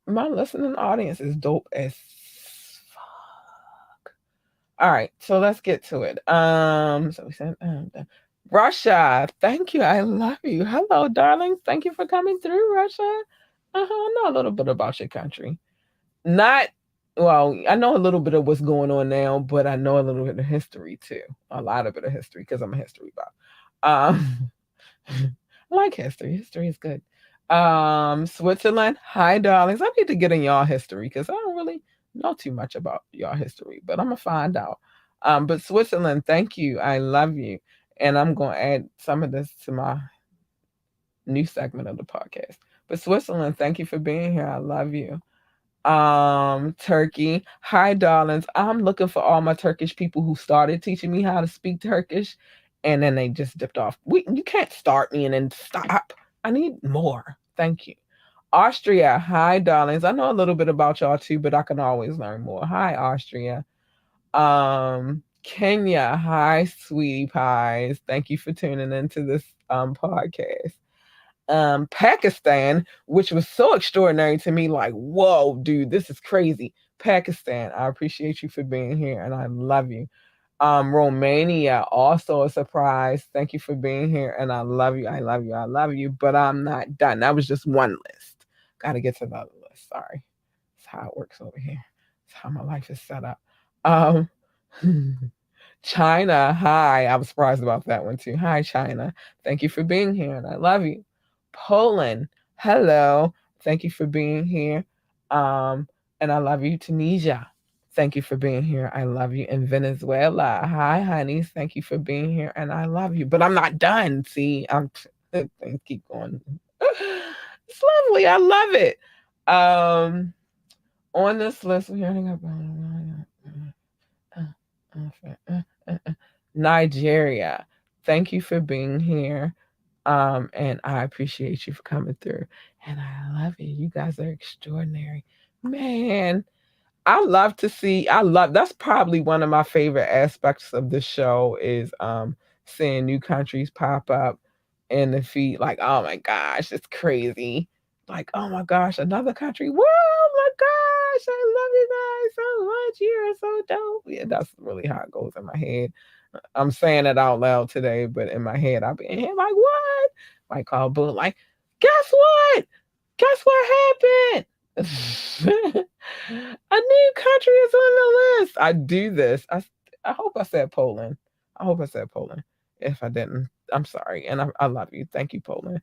My listening audience is dope as fuck. All right, so let's get to it. So we said Russia. Thank you. I love you. Hello, darlings. Thank you for coming through, Russia. I know a little bit about your country. Not well, I know a little bit of what's going on now, but I know a little bit of history too. A lot of it of history because I'm a history buff. Um, I like history. History is good. Switzerland. Hi, darlings. I need to get in y'all history because I don't really know too much about y'all history, but I'm gonna find out. But Switzerland, thank you. I love you, and I'm gonna add some of this to my new segment of the podcast. But Switzerland, thank you for being here. I love you. Turkey. Hi, darlings. I'm looking for all my Turkish people who started teaching me how to speak Turkish and then they just dipped off. You can't start me and then stop. I need more. Thank you. Austria. Hi, darlings. I know a little bit about y'all too, but I can always learn more. Hi, Austria. Kenya. Hi, sweetie pies. Thank you for tuning into this podcast. Pakistan, which was so extraordinary to me, like, whoa, dude, this is crazy. Pakistan, I appreciate you for being here and I love you. Romania, also a surprise. Thank you for being here and I love you. I love you. I love you. But I'm not done. That was just one list. Gotta get to the other list. Sorry. That's how it works over here. That's how my life is set up. Um China, hi. I was surprised about that one too. Hi, China. Thank you for being here and I love you. Poland, hello. Thank you for being here. And I love you. Tunisia, thank you for being here. I love you. In Venezuela, hi, honeys. Thank you for being here. And I love you. But I'm not done. See, things keep going. It's lovely. I love it. On this list, we're hearing about Nigeria. Thank you for being here. And I appreciate you for coming through. And I love you. You guys are extraordinary. Man, I love to see. I love that's probably one of my favorite aspects of the show is seeing new countries pop up in the feed. Like, oh my gosh, it's crazy. Like, oh my gosh, another country. Whoa, my gosh, I love you guys so much. You're so dope. Yeah, that's really how it goes in my head. I'm saying it out loud today, but in my head, I'll be in here like, what? Like, call Boo, like, guess what? Guess what happened? A new country is on the list. I do this. I hope I said Poland. I hope I said Poland. If I didn't, I'm sorry. And I love you. Thank you, Poland.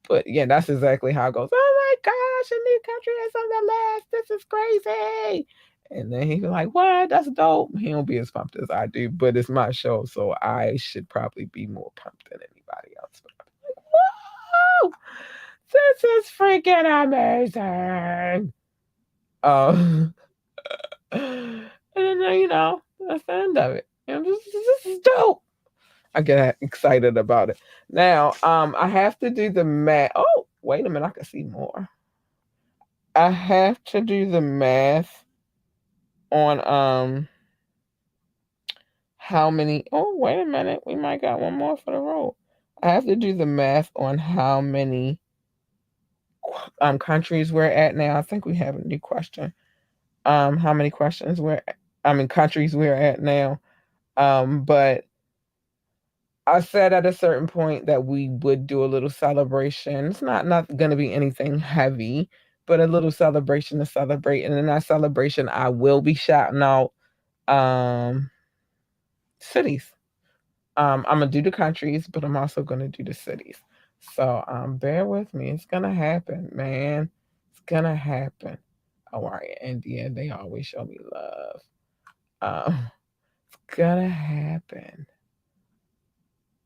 But yeah, that's exactly how it goes. Oh my gosh, a new country is on the list. This is crazy. And then he'd be like, what? That's dope. He don't be as pumped as I do, but it's my show, so I should probably be more pumped than anybody else. But I'm like, whoa, this is freaking amazing. Um, and then, that's the end of it. This is dope. I get excited about it. Now, I have to do the math. Oh, wait a minute, I can see more. I have to do the math on how many. Oh, wait a minute, we might got one more for the road. I have to do the math on how many countries we're at now. I think we have a new question. How many countries we're at now. But I said at a certain point that we would do a little celebration. It's not going to be anything heavy, but a little celebration to celebrate. And in that celebration, I will be shouting out um, cities. I'm gonna do the countries, but I'm also gonna do the cities. So bear with me. It's gonna happen, man. It's gonna happen. Oh, all right, India. They always show me love. It's gonna happen.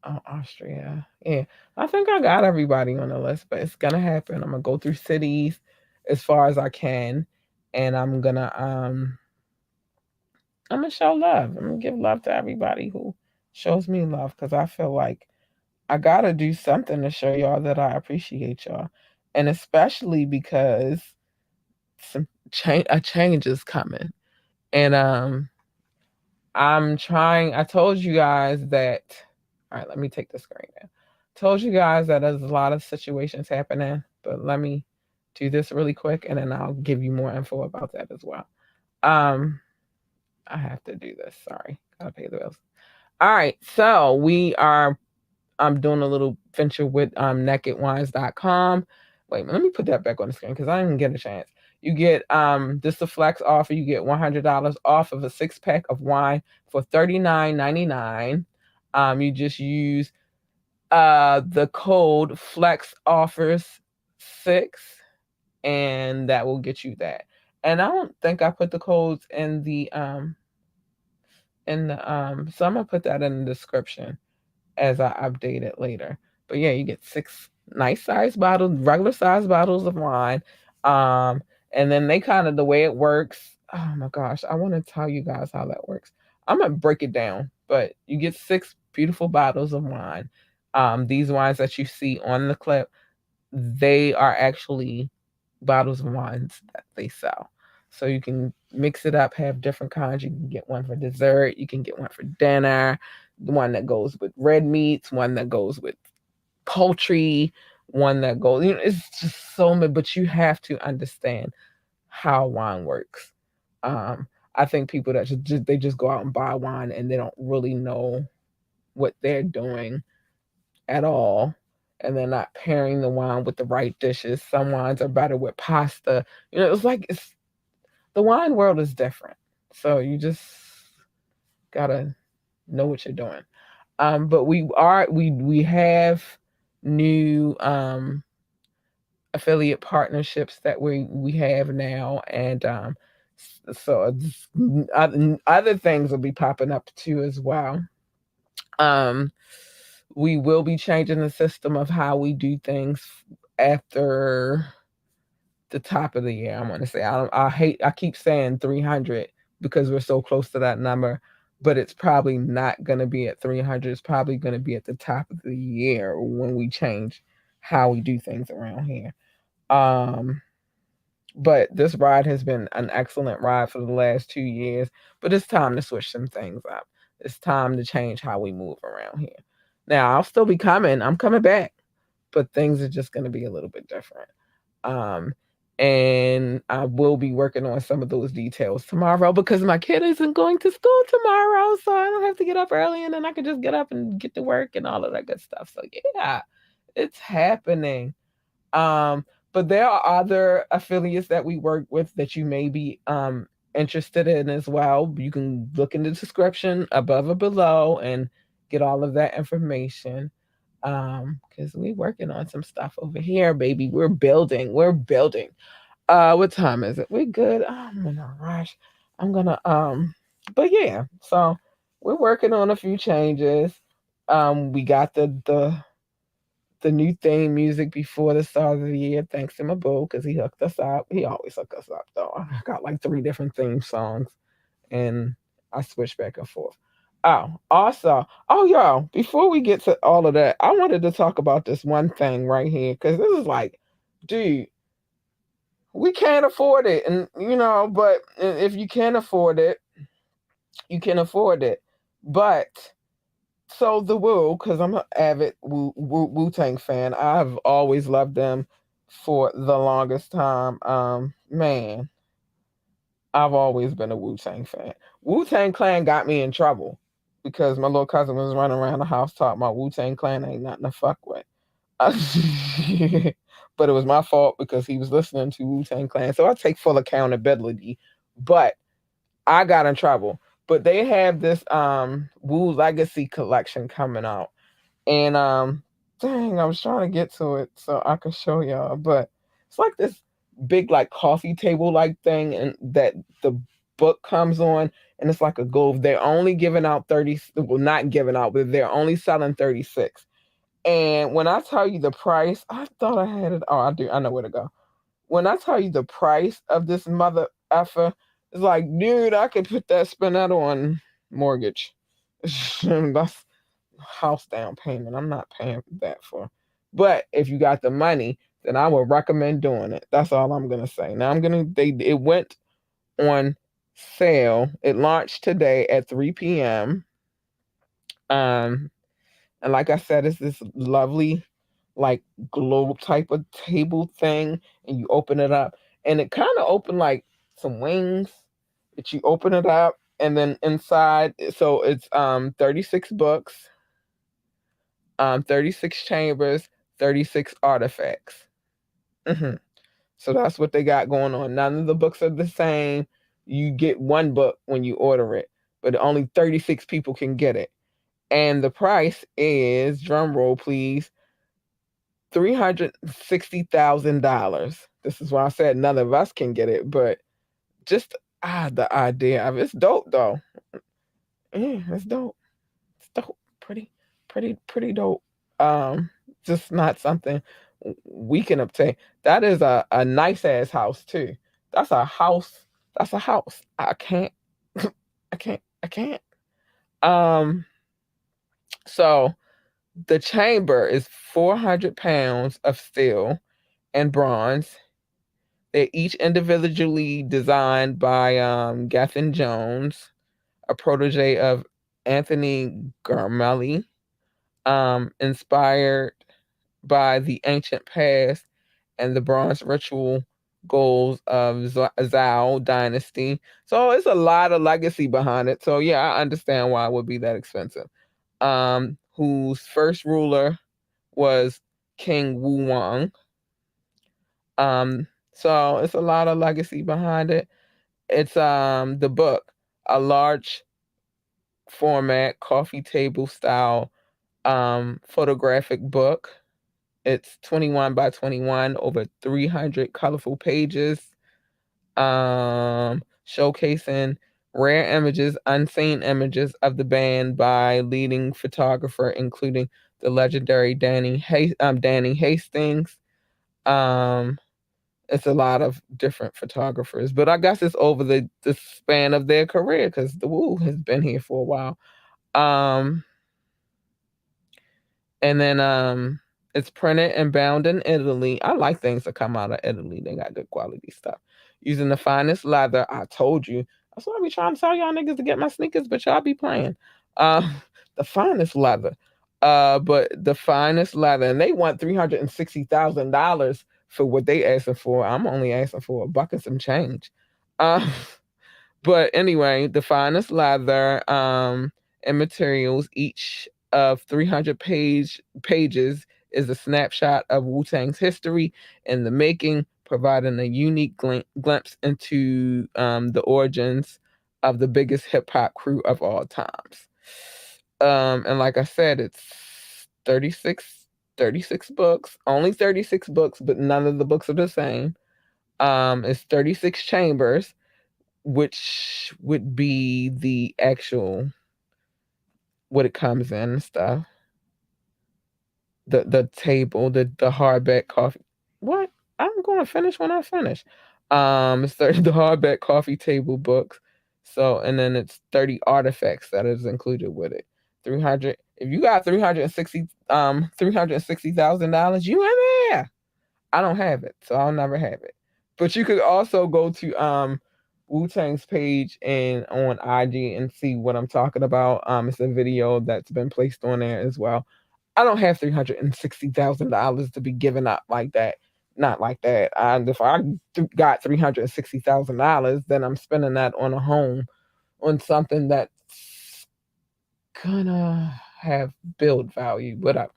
Oh, Austria. Yeah, I think I got everybody on the list, but it's gonna happen. I'm gonna go through cities as far as I can, and I'm gonna show love. I'm gonna give love to everybody who shows me love because I feel like I gotta do something to show y'all that I appreciate y'all, and especially because a change is coming, and I'm trying. I told you guys that. All right, let me take the screen down. Told you guys that there's a lot of situations happening, but let me do this really quick, and then I'll give you more info about that as well. Um, I have to do this. Sorry, gotta pay the bills. All right, so I'm doing a little venture with nakedwines.com. Wait, let me put that back on the screen because I didn't get a chance. You get this a flex offer. You get $100 off of a 6 pack of wine for $39.99. You just use the code flex offers 6 and that will get you that. And I don't think I put the codes in the so I'm gonna put that in the description as I update it later. But yeah, you get 6 nice size bottles, regular size bottles of wine. Um, and then they kind of the way it works. Oh my gosh, I want to tell you guys how that works. I'm gonna break it down, but you get 6 beautiful bottles of wine. These wines that you see on the clip, they are actually bottles of wines that they sell. So you can mix it up, have different kinds. You can get one for dessert, you can get one for dinner, one that goes with red meats, one that goes with poultry, one that goes, it's just so many, but you have to understand how wine works. I think people that they just go out and buy wine and they don't really know what they're doing at all, and they're not pairing the wine with the right dishes. Some wines are better with pasta. It's the wine world is different. So you just gotta know what you're doing. But we have new affiliate partnerships that we have now, and so other things will be popping up too as well. Um, we will be changing the system of how we do things after the top of the year. I'm gonna say I keep saying 300 because we're so close to that number, but it's probably not gonna be at 300. It's probably gonna be at the top of the year when we change how we do things around here. Um, But this ride has been an excellent ride for the last 2 years. But it's time to switch some things up. It's time to change how we move around here. Now, I'll still be coming. I'm coming back, but things are just going to be a little bit different. Um, and I will be working on some of those details tomorrow because my kid isn't going to school tomorrow, so I don't have to get up early, and then I can just get up and get to work and all of that good stuff. So yeah, it's happening. Um, but there are other affiliates that we work with that you may be interested in as well. You can look in the description above or below and get all of that information. Because we working on some stuff over here, baby. We're building. We're building. What time is it? We good? I'm in a rush. I'm gonna but yeah, so we're working on a few changes. We got the new theme music before the start of the year, thanks to my boo, because he hooked us up. He always hook us up though. I got like three different theme songs and I switch back and forth. Oh, also, oh yo, before we get to all of that, I wanted to talk about this one thing right here, because this is like, dude, we can't afford it. And but if you can afford it, you can afford it. But so the Wu, because I'm an avid Wu Tang fan, I've always loved them for the longest time. Man, I've always been a Wu Tang fan. Wu Tang Clan got me in trouble because my little cousin was running around the house talking about Wu Tang Clan ain't nothing to fuck with. But it was my fault because he was listening to Wu Tang Clan. So I take full accountability. But I got in trouble. But they have this Wu Legacy collection coming out. And dang, I was trying to get to it so I could show y'all. But it's like this big like coffee table like thing and that the book comes on and it's like a gold. They're only giving out 30, well not giving out, but they're only selling 36. And when I tell you the price, I thought I had it. Oh, I do. I know where to go. When I tell you the price of this mother effer, it's like, dude, I could put that spend that on mortgage. That's house down payment. I'm not paying that for. But if you got the money, then I would recommend doing it. That's all I'm gonna say. Now it went on sale. It launched today at 3 p.m. Um and like I said, it's this lovely like globe type of table thing, and you open it up, and it kind of opened like some wings. That you open it up, and then inside, so it's 36 books, 36 chambers, 36 artifacts. hmm So that's what they got going on. None of the books are the same. You get one book when you order it, but only 36 people can get it. And the price is, drum roll please, $360,000. This is why I said none of us can get it, but just the idea of it's dope though. Yeah, it's dope. It's dope. Pretty dope. Um, just not something we can obtain. That is a nice ass house too. That's a house. That's a house. I can't. I can't. Um. So the chamber is 400 pounds of steel and bronze. They're each individually designed by Gethin Jones, a protege of Anthony Garmelli, inspired by the ancient past and the bronze ritual goals of Zhao dynasty. So it's a lot of legacy behind it. So yeah, I understand why it would be that expensive. Whose first ruler was King Wu Wang. Um, so it's a lot of legacy behind it. It's the book, a large format coffee table style photographic book. It's 21 by 21, over 300 colorful pages, showcasing rare images, unseen images of the band by leading photographer, including the legendary Danny Hastings. Um, it's a lot of different photographers, but I guess it's over the span of their career because the Woo has been here for a while. Um, and then It's printed and bound in Italy. I like things that come out of Italy. They got good quality stuff. Using the finest leather. I told you. That's why I be trying to tell y'all niggas to get my sneakers, but y'all be playing. Uh, the finest leather. But the finest leather, and they want $360,000 for what they asking for. I'm only asking for a buck and some change. Uh, but anyway, the finest leather and materials, each of 300 pages is a snapshot of Wu Tang's history and the making, providing a unique glimpse into the origins of the biggest hip hop crew of all times. And like I said, it's 36, 36 books, only 36 books, but none of the books are the same. It's 36 chambers, which would be the actual what it comes in and stuff. The table, the hardback coffee. What? I'm going to finish when I finish. It's 30, the hardback coffee table books. So and then it's 30 artifacts that is included with it. 300. If you got 360,000 you in there. I don't have it, so I'll never have it. But you could also go to Wu Tang's page and on IG and see what I'm talking about. It's a video that's been placed on there as well. I don't have $360,000 to be giving up like that. Not like that. And if I got $360,000, then I'm spending that on a home, on something that's gonna have build value, whatever.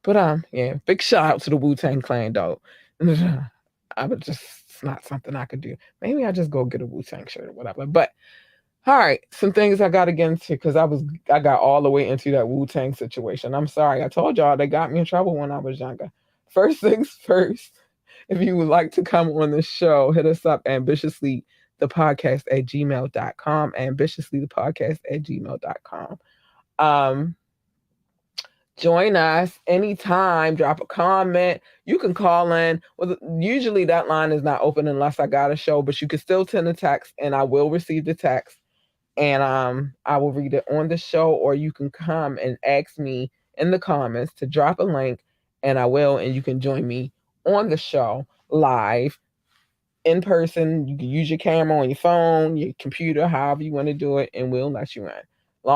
But yeah, big shout out to the Wu Tang Clan though. I would just it's not something I could do. Maybe I just go get a Wu Tang shirt or whatever. But all right, some things I got to get into because I got all the way into that Wu Tang situation. I'm sorry, I told y'all they got me in trouble when I was younger. First things first, if you would like to come on the show, hit us up ambitiously the podcast at gmail.com, ambitiously the podcast at gmail.com. Um, Join us anytime. Drop a comment. You can call in. Well, usually that line is not open unless I got a show, but you can still send a text, and I will receive the text, and I will read it on the show. Or you can come and ask me in the comments to drop a link, and I will, and you can join me on the show live in person. You can use your camera on your phone, your computer, however you want to do it, and we'll let you in.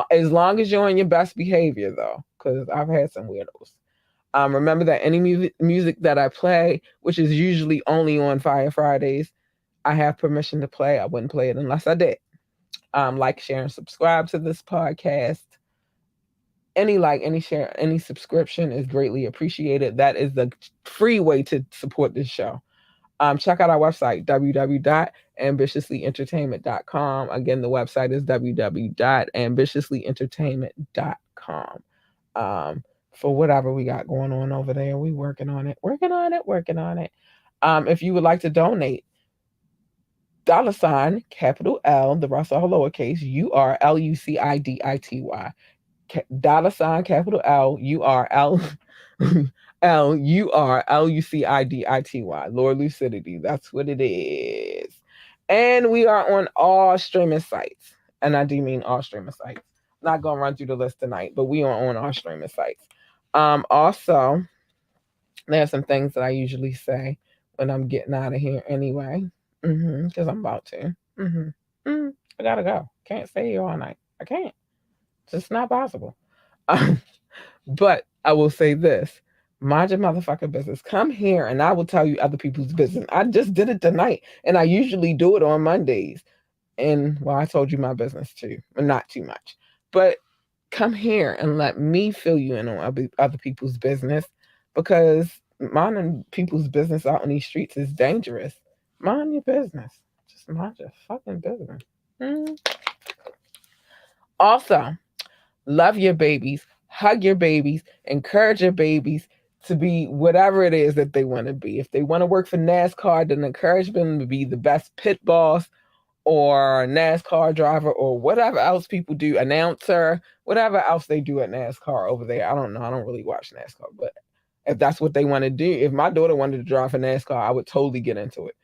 As long as you're on your best behavior, though, because I've had some weirdos. Remember that any music that I play, which is usually only on Fire Fridays, I have permission to play. I wouldn't play it unless I did. Like, share, and subscribe to this podcast. Any like, any share, any subscription is greatly appreciated. That is the free way to support this show. Check out our website, www.ambitiouslyentertainment.com. Again, the website is www.ambitiouslyentertainment.com. For whatever we got going on over there, we working on it. If you would like to donate, $ capital L, the rest are lowercase, URLUCIDITY. $ capital L, LURLUCIDITY. Lord Lucidity. That's what it is. And we are on all streaming sites. And I do mean all streaming sites. Not gonna run through the list tonight, but we are on all streaming sites. Also, there's some things that I usually say when I'm getting out of here anyway. Because I'm about to. I gotta go. Can't stay here all night. I can't. It's just not possible. But I will say this. Mind your motherfucking business. Come here and I will tell you other people's business. I just did it tonight. And I usually do it on Mondays. And well, I told you my business too. But not too much. But come here and let me fill you in on other people's business. Because minding people's business out in these streets is dangerous. Mind your business. Just mind your fucking business. Also, love your babies, hug your babies, encourage your babies to be whatever it is that they want to be. If they want to work for NASCAR, then encourage them to be the best pit boss or NASCAR driver or whatever else people do, announcer, whatever else they do at NASCAR over there. I don't know. I don't really watch NASCAR, but if that's what they want to do, if my daughter wanted to drive for NASCAR, I would totally get into it.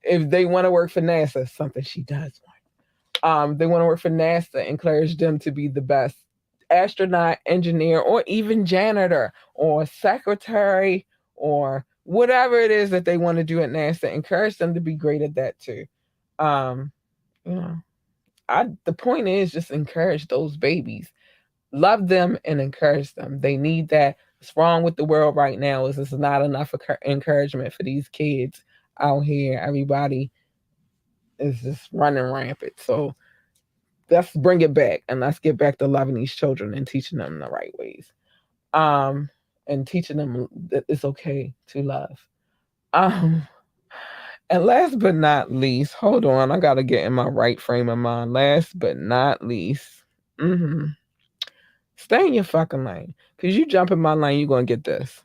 If they want to work for NASA, something she does want. They want to work for NASA, encourage them to be the best astronaut, engineer, or even janitor or secretary or whatever it is that they want to do at NASA. Encourage them to be great at that too. Um, you know, the point is just encourage those babies, love them and encourage them. They need that. What's wrong with the world right now is it's not enough encouragement for these kids out here. Everybody is just running rampant. So let's bring it back and let's get back to loving these children and teaching them the right ways. Um, and teaching them that it's okay to love. Um, and last but not least, hold on, I gotta get in my right frame of mind. Last but not least, mm-hmm, stay in your fucking lane. Cause you jump in my lane, you're gonna get this.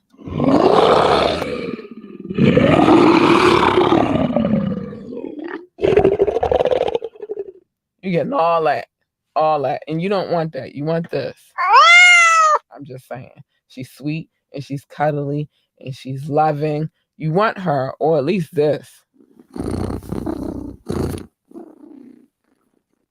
You're getting all that, and you don't want that. You want this. I'm just saying. She's sweet and she's cuddly and she's loving. You want her, or at least this.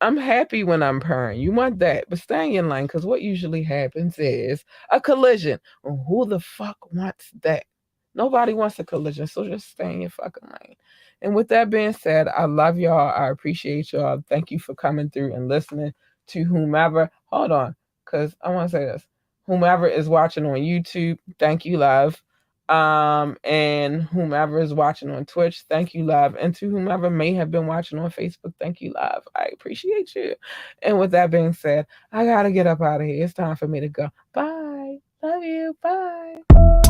I'm happy when I'm purring. You want that, but stay in your lane because what usually happens is a collision. Well, who the fuck wants that? Nobody wants a collision, so just stay in your fucking lane. And with that being said, I love y'all. I appreciate y'all. Thank you for coming through and listening to whomever. Hold on, because I want to say this. Whomever is watching on YouTube, thank you, love. And whomever is watching on Twitch, thank you, love. And to whomever may have been watching on Facebook, thank you, love. I appreciate you. And with that being said, I gotta get up out of here. It's time for me to go. Bye. Love you. Bye.